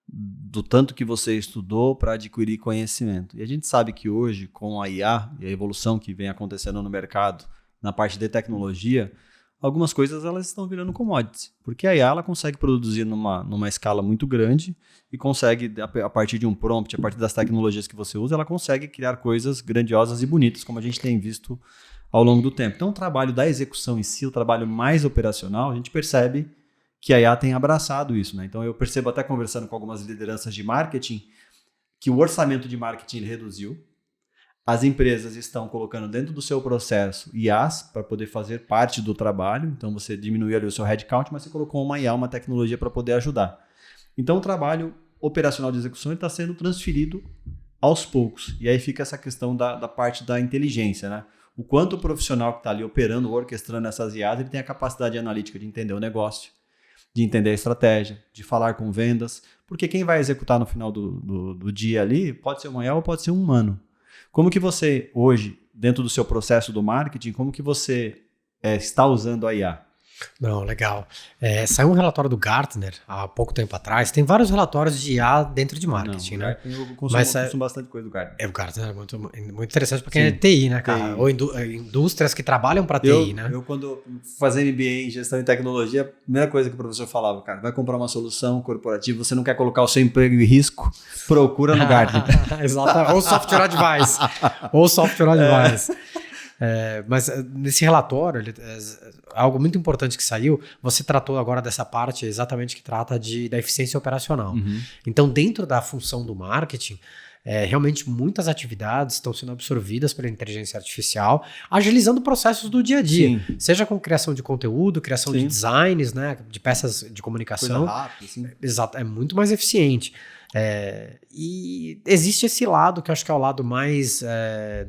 do tanto que você estudou para adquirir conhecimento. E a gente sabe que hoje, com a IA e a evolução que vem acontecendo no mercado na parte de tecnologia, algumas coisas elas estão virando commodities, porque a IA ela consegue produzir numa escala muito grande e consegue, a partir de um prompt, a partir das tecnologias que você usa, ela consegue criar coisas grandiosas e bonitas, como a gente tem visto ao longo do tempo. Então, o trabalho da execução em si, o trabalho mais operacional, a gente percebe que a IA tem abraçado isso, né? Então, eu percebo até conversando com algumas lideranças de marketing que o orçamento de marketing ele reduziu. As empresas estão colocando dentro do seu processo IAs para poder fazer parte do trabalho. Então, você diminuiu ali o seu headcount, mas você colocou uma IA, uma tecnologia para poder ajudar. Então, o trabalho operacional de execução está sendo transferido aos poucos. E aí fica essa questão da parte da inteligência, né? O quanto o profissional que está ali operando, orquestrando essas IAs, ele tem a capacidade analítica de entender o negócio, de entender a estratégia, de falar com vendas. Porque quem vai executar no final do dia ali pode ser uma IA ou pode ser um humano. Como que você, hoje, dentro do seu processo do marketing, como que você está usando a IA? Não, legal. Saiu um relatório do Gartner há pouco tempo atrás. Tem vários relatórios de IA dentro de marketing, né? Eu consumo bastante coisa do Gartner. O Gartner é muito interessante para quem é TI, né, cara? TI. Ou indústrias que trabalham para TI, né? Eu, quando fazia MBA em gestão e tecnologia, a primeira coisa que o professor falava, cara, vai comprar uma solução corporativa, você não quer colocar o seu emprego em risco, procura no Gartner. Exato. Ou software advice. Ou software advice. Mas nesse relatório, algo muito importante que saiu, você tratou agora dessa parte exatamente que trata da eficiência operacional. Uhum. Então, dentro da função do marketing, realmente muitas atividades estão sendo absorvidas pela inteligência artificial, agilizando processos do dia a dia. Sim. Seja com criação de conteúdo, criação de designs, né, de peças de comunicação. Coisa rápida, assim. Exato, é muito mais eficiente. E existe esse lado que eu acho que é o lado mais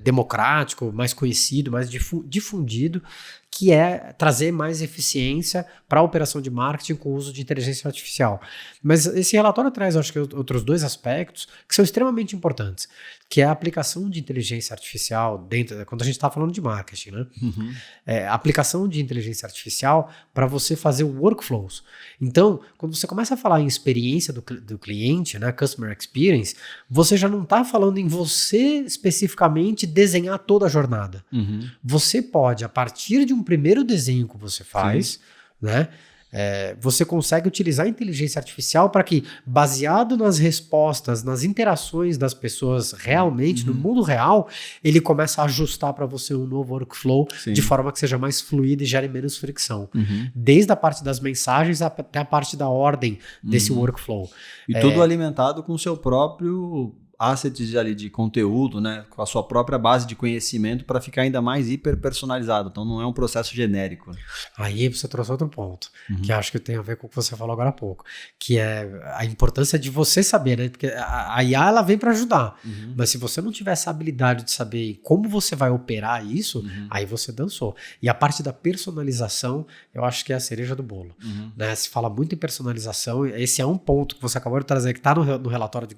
democrático, mais conhecido, mais difundido, que é trazer mais eficiência para a operação de marketing com o uso de inteligência artificial. Mas esse relatório traz, acho que, outros dois aspectos que são extremamente importantes, que é a aplicação de inteligência artificial quando a gente está falando de marketing, né? Uhum. A aplicação de inteligência artificial para você fazer workflows. Então, quando você começa a falar em experiência do cliente, né, customer experience, você já não está falando em você especificamente desenhar toda a jornada. Uhum. Você pode, a partir de um primeiro desenho que você faz, né, você consegue utilizar a inteligência artificial para que, baseado nas respostas, nas interações das pessoas realmente, no mundo real, ele comece a ajustar para você um novo workflow de forma que seja mais fluido e gere menos fricção. Uhum. Desde a parte das mensagens até a parte da ordem desse workflow. E tudo alimentado com o seu próprio assets ali de conteúdo, né, com a sua própria base de conhecimento para ficar ainda mais hiper personalizado. Então não é um processo genérico. Aí você trouxe outro ponto, que acho que tem a ver com o que você falou agora há pouco, que é a importância de você saber, né? Porque a IA ela vem para ajudar, mas se você não tiver essa habilidade de saber como você vai operar isso, aí você dançou. E a parte da personalização, eu acho que é a cereja do bolo. Né? Se fala muito em personalização, esse é um ponto que você acabou de trazer, que está no relatório de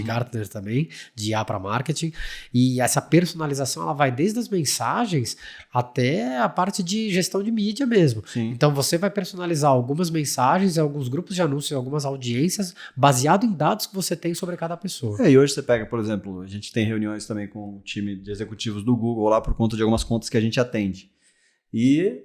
Gartner também, de IA para marketing, e essa personalização ela vai desde as mensagens até a parte de gestão de mídia mesmo. Sim. Então você vai personalizar algumas mensagens, alguns grupos de anúncios, algumas audiências, baseado em dados que você tem sobre cada pessoa. E hoje você pega, por exemplo, a gente tem reuniões também com o time de executivos do Google lá por conta de algumas contas que a gente atende. E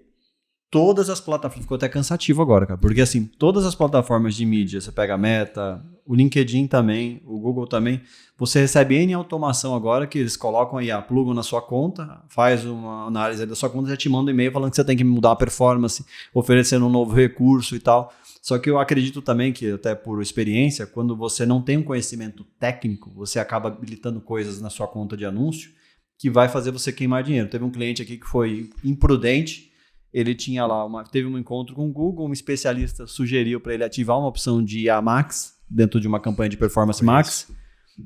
todas as plataformas, ficou até cansativo agora, cara, porque assim, todas as plataformas de mídia, você pega a Meta, o LinkedIn também, o Google também, você recebe N automação agora que eles colocam aí, plugam na sua conta, faz uma análise da sua conta, já te manda um e-mail falando que você tem que mudar a performance, oferecendo um novo recurso e tal. Só que eu acredito também que, até por experiência, quando você não tem um conhecimento técnico, você acaba habilitando coisas na sua conta de anúncio que vai fazer você queimar dinheiro. Teve um cliente aqui que foi imprudente, ele tinha lá, teve um encontro com o Google, um especialista sugeriu para ele ativar uma opção de IA Max dentro de uma campanha de performance Max.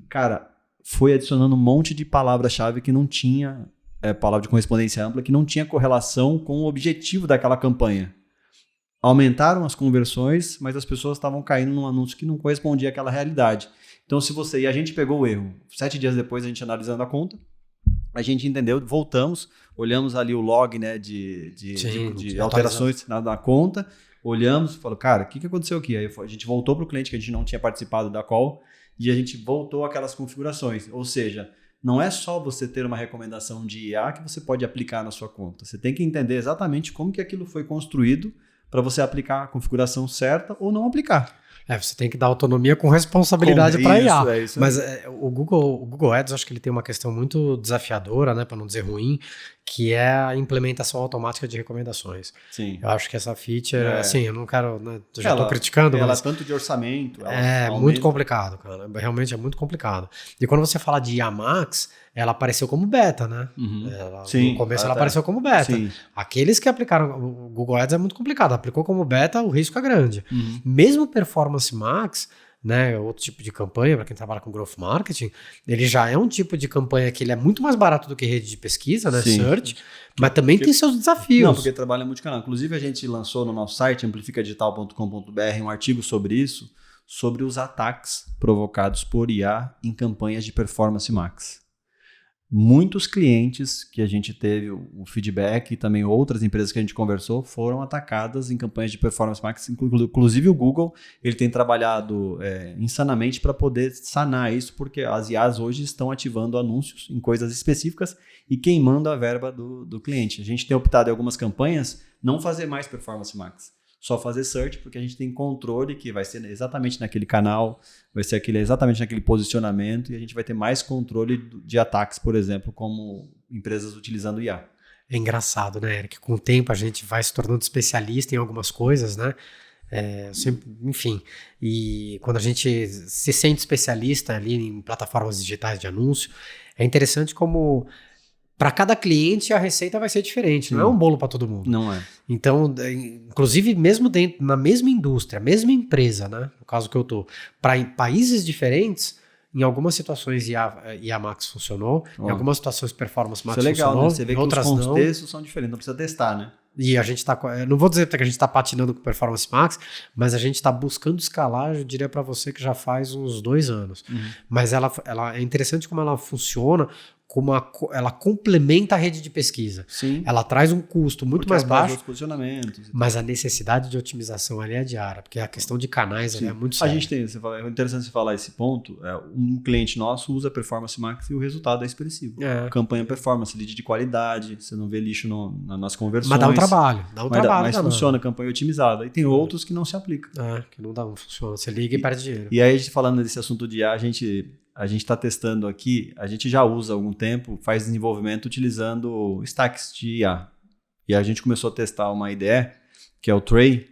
Cara, foi adicionando um monte de palavra-chave que não tinha, palavra de correspondência ampla, que não tinha correlação com o objetivo daquela campanha. Aumentaram as conversões, mas as pessoas estavam caindo num anúncio que não correspondia àquela realidade. Então, e a gente pegou o erro. 7 dias depois, a gente analisando a conta, a gente entendeu, voltamos, olhamos ali o log, né, de alterações na conta, olhamos e falou, cara, o que aconteceu aqui? Aí a gente voltou para o cliente que a gente não tinha participado da call e a gente voltou aquelas configurações. Ou seja, não é só você ter uma recomendação de IA que você pode aplicar na sua conta. Você tem que entender exatamente como que aquilo foi construído para você aplicar a configuração certa ou não aplicar. Você tem que dar autonomia com responsabilidade para IA. Isso Mas o Google Ads, acho que ele tem uma questão muito desafiadora, né, para não dizer ruim, que é a implementação automática de recomendações. Sim. Eu acho que essa feature, assim, eu não quero, né, eu já estou criticando, ela mas... tanto de orçamento... É muito complicado, cara. Realmente é muito complicado. E quando você fala de IA Max, ela apareceu como beta, né? Sim, no começo ela apareceu como beta. Sim. Aqueles que aplicaram... O Google Ads é muito complicado. Aplicou como beta, o risco é grande. Mesmo Performance Max... Né, outro tipo de campanha, para quem trabalha com growth marketing, ele já é um tipo de campanha que ele é muito mais barato do que rede de pesquisa, né, search, mas também tem seus desafios. Não, porque trabalha multicanal. Inclusive a gente lançou no nosso site, amplificadigital.com.br, um artigo sobre isso, sobre os ataques provocados por IA em campanhas de Performance Max. Muitos clientes que a gente teve o feedback e também outras empresas que a gente conversou foram atacadas em campanhas de Performance Max. Inclusive o Google, ele tem trabalhado insanamente para poder sanar isso, porque as IAs hoje estão ativando anúncios em coisas específicas e queimando a verba do cliente. A gente tem optado em algumas campanhas não fazer mais Performance Max, só fazer search, porque a gente tem controle que vai ser exatamente naquele canal, vai ser exatamente naquele posicionamento, e a gente vai ter mais controle de ataques, por exemplo, como empresas utilizando IA. É engraçado, né, Eric? Com o tempo a gente vai se tornando especialista em algumas coisas, né? Enfim, e quando a gente se sente especialista ali em plataformas digitais de anúncio, é interessante como... Para cada cliente, a receita vai ser diferente. Não é um bolo para todo mundo. Não é. Então, inclusive, mesmo na mesma indústria, mesma empresa, né? No caso que eu tô, para países diferentes, em algumas situações IA Max funcionou, em algumas situações Performance Max funcionou. Isso é legal, né? Você vê que os contextos são diferentes, não precisa testar, né? E a gente tá, não vou dizer que a gente está patinando com Performance Max, mas a gente está buscando escalar, eu diria para você que já faz uns 2 anos. Mas ela é interessante como ela funciona, como ela complementa a rede de pesquisa. Sim. Ela traz um custo muito mais baixo, posicionamentos, mas a necessidade de otimização ali é diária, porque a questão de canais ali é muito séria. A gente tem, é interessante você falar esse ponto, um cliente nosso usa Performance Max e o resultado é expressivo. Campanha performance, lead de qualidade, você não vê lixo nas conversões. Mas dá um trabalho. Mas funciona, campanha otimizada. E tem outros que não se aplicam. Que não funciona. Você liga e perde dinheiro. E aí, a gente falando desse assunto de IA, a gente está testando aqui, a gente já usa há algum tempo, faz desenvolvimento utilizando stacks de IA. E a gente começou a testar uma IDE, que é o Tray,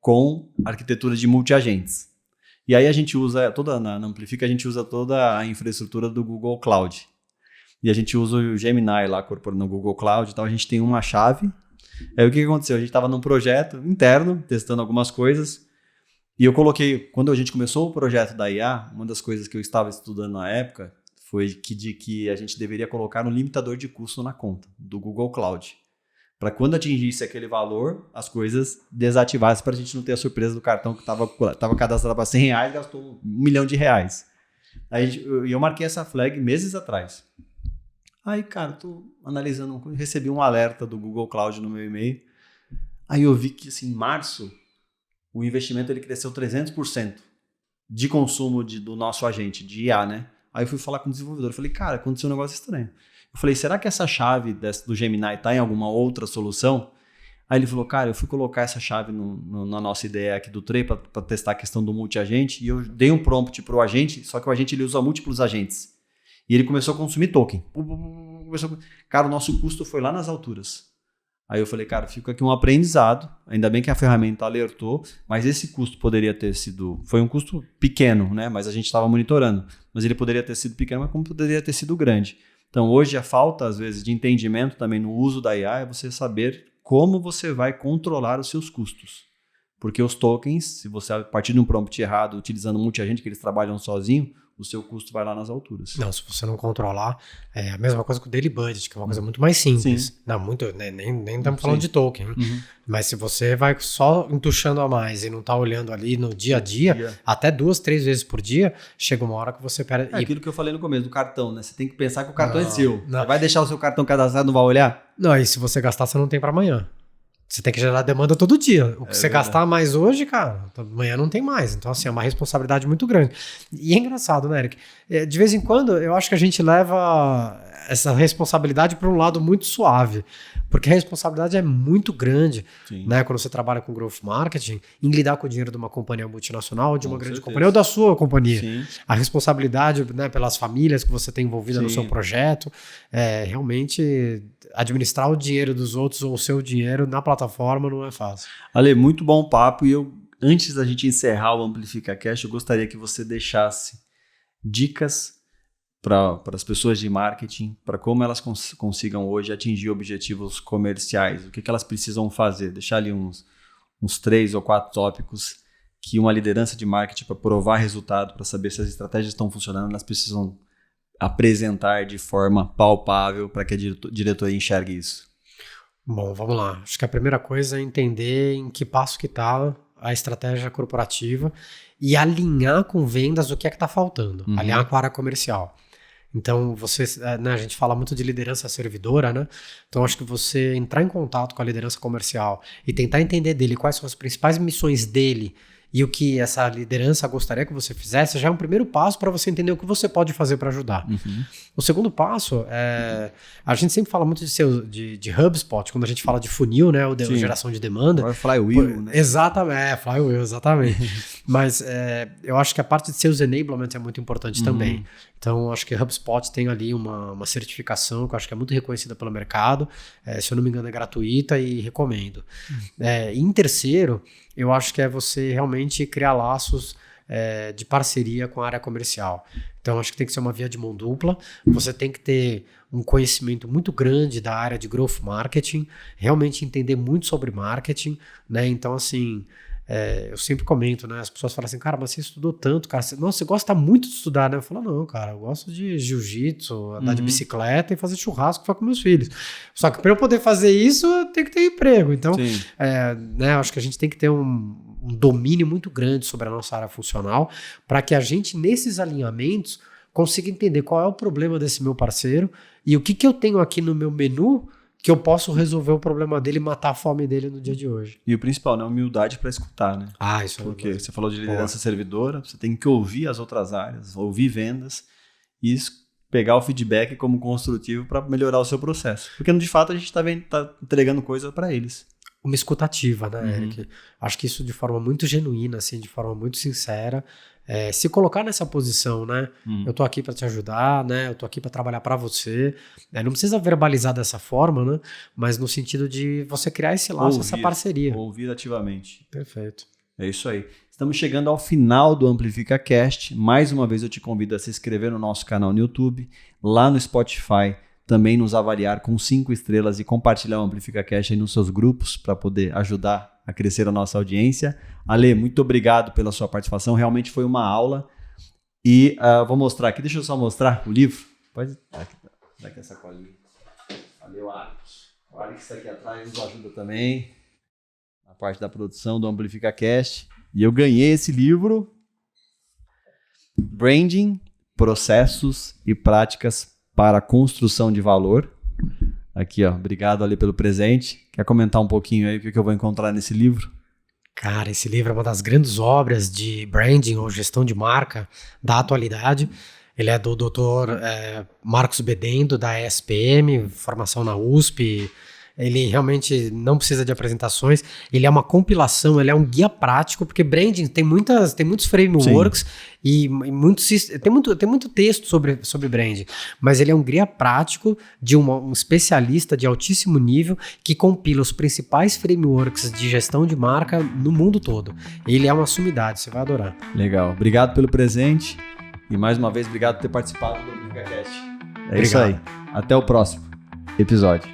com arquitetura de multi-agentes. E aí a gente usa na Amplifica, a gente usa toda a infraestrutura do Google Cloud. E a gente usa o Gemini lá, incorporando no Google Cloud e tal. A gente tem uma chave. Aí o que aconteceu? A gente estava num projeto interno, testando algumas coisas. E eu coloquei, quando a gente começou o projeto da IA, uma das coisas que eu estava estudando na época foi que a gente deveria colocar um limitador de custo na conta do Google Cloud. Para quando atingisse aquele valor, as coisas desativassem para a gente não ter a surpresa do cartão que estava cadastrado para R$100, gastou R$1 milhão. Aí eu marquei essa flag meses atrás. Aí, cara, tô analisando, recebi um alerta do Google Cloud no meu e-mail. Aí eu vi que, assim, em março, o investimento ele cresceu 300% de consumo do nosso agente, de IA, né? Aí eu fui falar com o desenvolvedor, eu falei, cara, aconteceu um negócio estranho. Eu falei, será que essa chave do Gemini está em alguma outra solução? Aí ele falou, cara, eu fui colocar essa chave na nossa ideia aqui do Tray para testar a questão do multi-agente e eu dei um prompt para o agente, só que o agente ele usa múltiplos agentes. E ele começou a consumir token. Cara, o nosso custo foi lá nas alturas. Aí eu falei, cara, fica aqui um aprendizado, ainda bem que a ferramenta alertou, mas esse custo poderia ter sido, foi um custo pequeno, né? Mas a gente estava monitorando, mas ele poderia ter sido pequeno, mas como poderia ter sido grande. Então hoje a falta, às vezes, de entendimento também no uso da IA é você saber como você vai controlar os seus custos. Porque os tokens, se você a partir de um prompt errado, utilizando multi-agente que eles trabalham sozinho, o seu custo vai lá nas alturas. Não, se você não controlar, é a mesma coisa com o Daily Budget, que é uma coisa muito mais simples. Sim. Não, nem estamos falando de token. Mas se você vai só entuchando a mais e não está olhando ali no dia a dia, até 2, 3 vezes por dia, chega uma hora que você perde. É aquilo que eu falei no começo, do cartão, né? Você tem que pensar que o cartão é seu. Não. Você vai deixar o seu cartão cadastrado, não vai olhar? Não, e se você gastar, você não tem para amanhã. Você tem que gerar demanda todo dia. O que você verdade. gastar mais hoje, cara, amanhã não tem mais. Então, assim, é uma responsabilidade muito grande. E é engraçado, né, Eric? De vez em quando, eu acho que a gente leva essa responsabilidade para um lado muito suave. Porque a responsabilidade é muito grande, né, quando você trabalha com growth marketing, em lidar com o dinheiro de uma companhia multinacional, de uma grande companhia ou da sua companhia. Sim. A responsabilidade, né, pelas famílias que você tem envolvida no seu projeto, realmente administrar o dinheiro dos outros ou o seu dinheiro na plataforma não é fácil. Ale, muito bom papo. E antes da gente encerrar o Amplifica Cash, eu gostaria que você deixasse dicas para as pessoas de marketing, para como elas consigam hoje atingir objetivos comerciais, o que elas precisam fazer, deixar ali uns 3 ou 4 tópicos que uma liderança de marketing, para provar resultado, para saber se as estratégias estão funcionando, elas precisam apresentar de forma palpável para que a diretoria enxergue isso. Bom, vamos lá. Acho que a primeira coisa é entender em que passo que está a estratégia corporativa e alinhar com vendas o que é que está faltando, alinhar com a área comercial. Então, né, a gente fala muito de liderança servidora, né? Então, acho que você entrar em contato com a liderança comercial e tentar entender dele quais são as principais missões dele e o que essa liderança gostaria que você fizesse, já é um primeiro passo para você entender o que você pode fazer para ajudar. O segundo passo a gente sempre fala muito de HubSpot, quando a gente fala de funil, né, ou de geração de demanda. Agora flywheel, né? Exatamente, flywheel, exatamente. Mas eu acho que a parte de sales enablement é muito importante também. Então, acho que HubSpot tem ali uma certificação que eu acho que é muito reconhecida pelo mercado. Se eu não me engano, é gratuita e recomendo. Em terceiro, eu acho que é você realmente criar laços de parceria com a área comercial. Então, acho que tem que ser uma via de mão dupla. Você tem que ter um conhecimento muito grande da área de growth marketing, realmente entender muito sobre marketing, né? Então, assim, eu sempre comento, né? As pessoas falam assim, cara, mas você estudou tanto, cara. Você gosta muito de estudar, né? Eu falo, não, cara, eu gosto de jiu-jitsu, andar de bicicleta e fazer churrasco com meus filhos. Só que para eu poder fazer isso, eu tenho que ter emprego. Então, né, acho que a gente tem que ter um domínio muito grande sobre a nossa área funcional para que a gente, nesses alinhamentos, consiga entender qual é o problema desse meu parceiro e o que eu tenho aqui no meu menu que eu posso resolver o problema dele e matar a fome dele no dia de hoje. E o principal, né? Humildade para escutar, né? Isso é porque você falou de liderança servidora, você tem que ouvir as outras áreas, ouvir vendas e pegar o feedback como construtivo para melhorar o seu processo. Porque, de fato, a gente está entregando coisa para eles. Uma escutativa, né, Eric? Acho que isso de forma muito genuína, assim, de forma muito sincera. Se colocar nessa posição, né? Eu tô aqui para te ajudar, né? Eu tô aqui para trabalhar para você. Não precisa verbalizar dessa forma, né? Mas no sentido de você criar esse laço, essa parceria. Ouvir ativamente. Perfeito. É isso aí. Estamos chegando ao final do Amplifica Cast. Mais uma vez eu te convido a se inscrever no nosso canal no YouTube, lá no Spotify, também nos avaliar com 5 estrelas e compartilhar o Amplifica Cast aí nos seus grupos para poder ajudar a crescer a nossa audiência. Ale, muito obrigado pela sua participação, realmente foi uma aula. E vou mostrar aqui, deixa eu só mostrar o livro. Pode dar aqui essa colinha. Valeu, Alex. O Alex está aqui atrás, nos ajuda também na parte da produção do Amplifica Cast. E eu ganhei esse livro, Branding, Processos e Práticas para a Construção de Valor. Aqui, ó, obrigado ali pelo presente. Quer comentar um pouquinho aí o que eu vou encontrar nesse livro? Cara, esse livro é uma das grandes obras de branding ou gestão de marca da atualidade. Ele é do Dr. Marcos Bedendo, da ESPM, formação na USP. Ele realmente não precisa de apresentações. Ele é uma compilação, ele é um guia prático, porque branding tem muitos frameworks e tem muito texto sobre branding. Mas ele é um guia prático de um especialista de altíssimo nível que compila os principais frameworks de gestão de marca no mundo todo. Ele é uma sumidade, você vai adorar. Legal. Obrigado pelo presente. E mais uma vez, obrigado por ter participado do Amplifica Cast. Isso aí. Até o próximo episódio.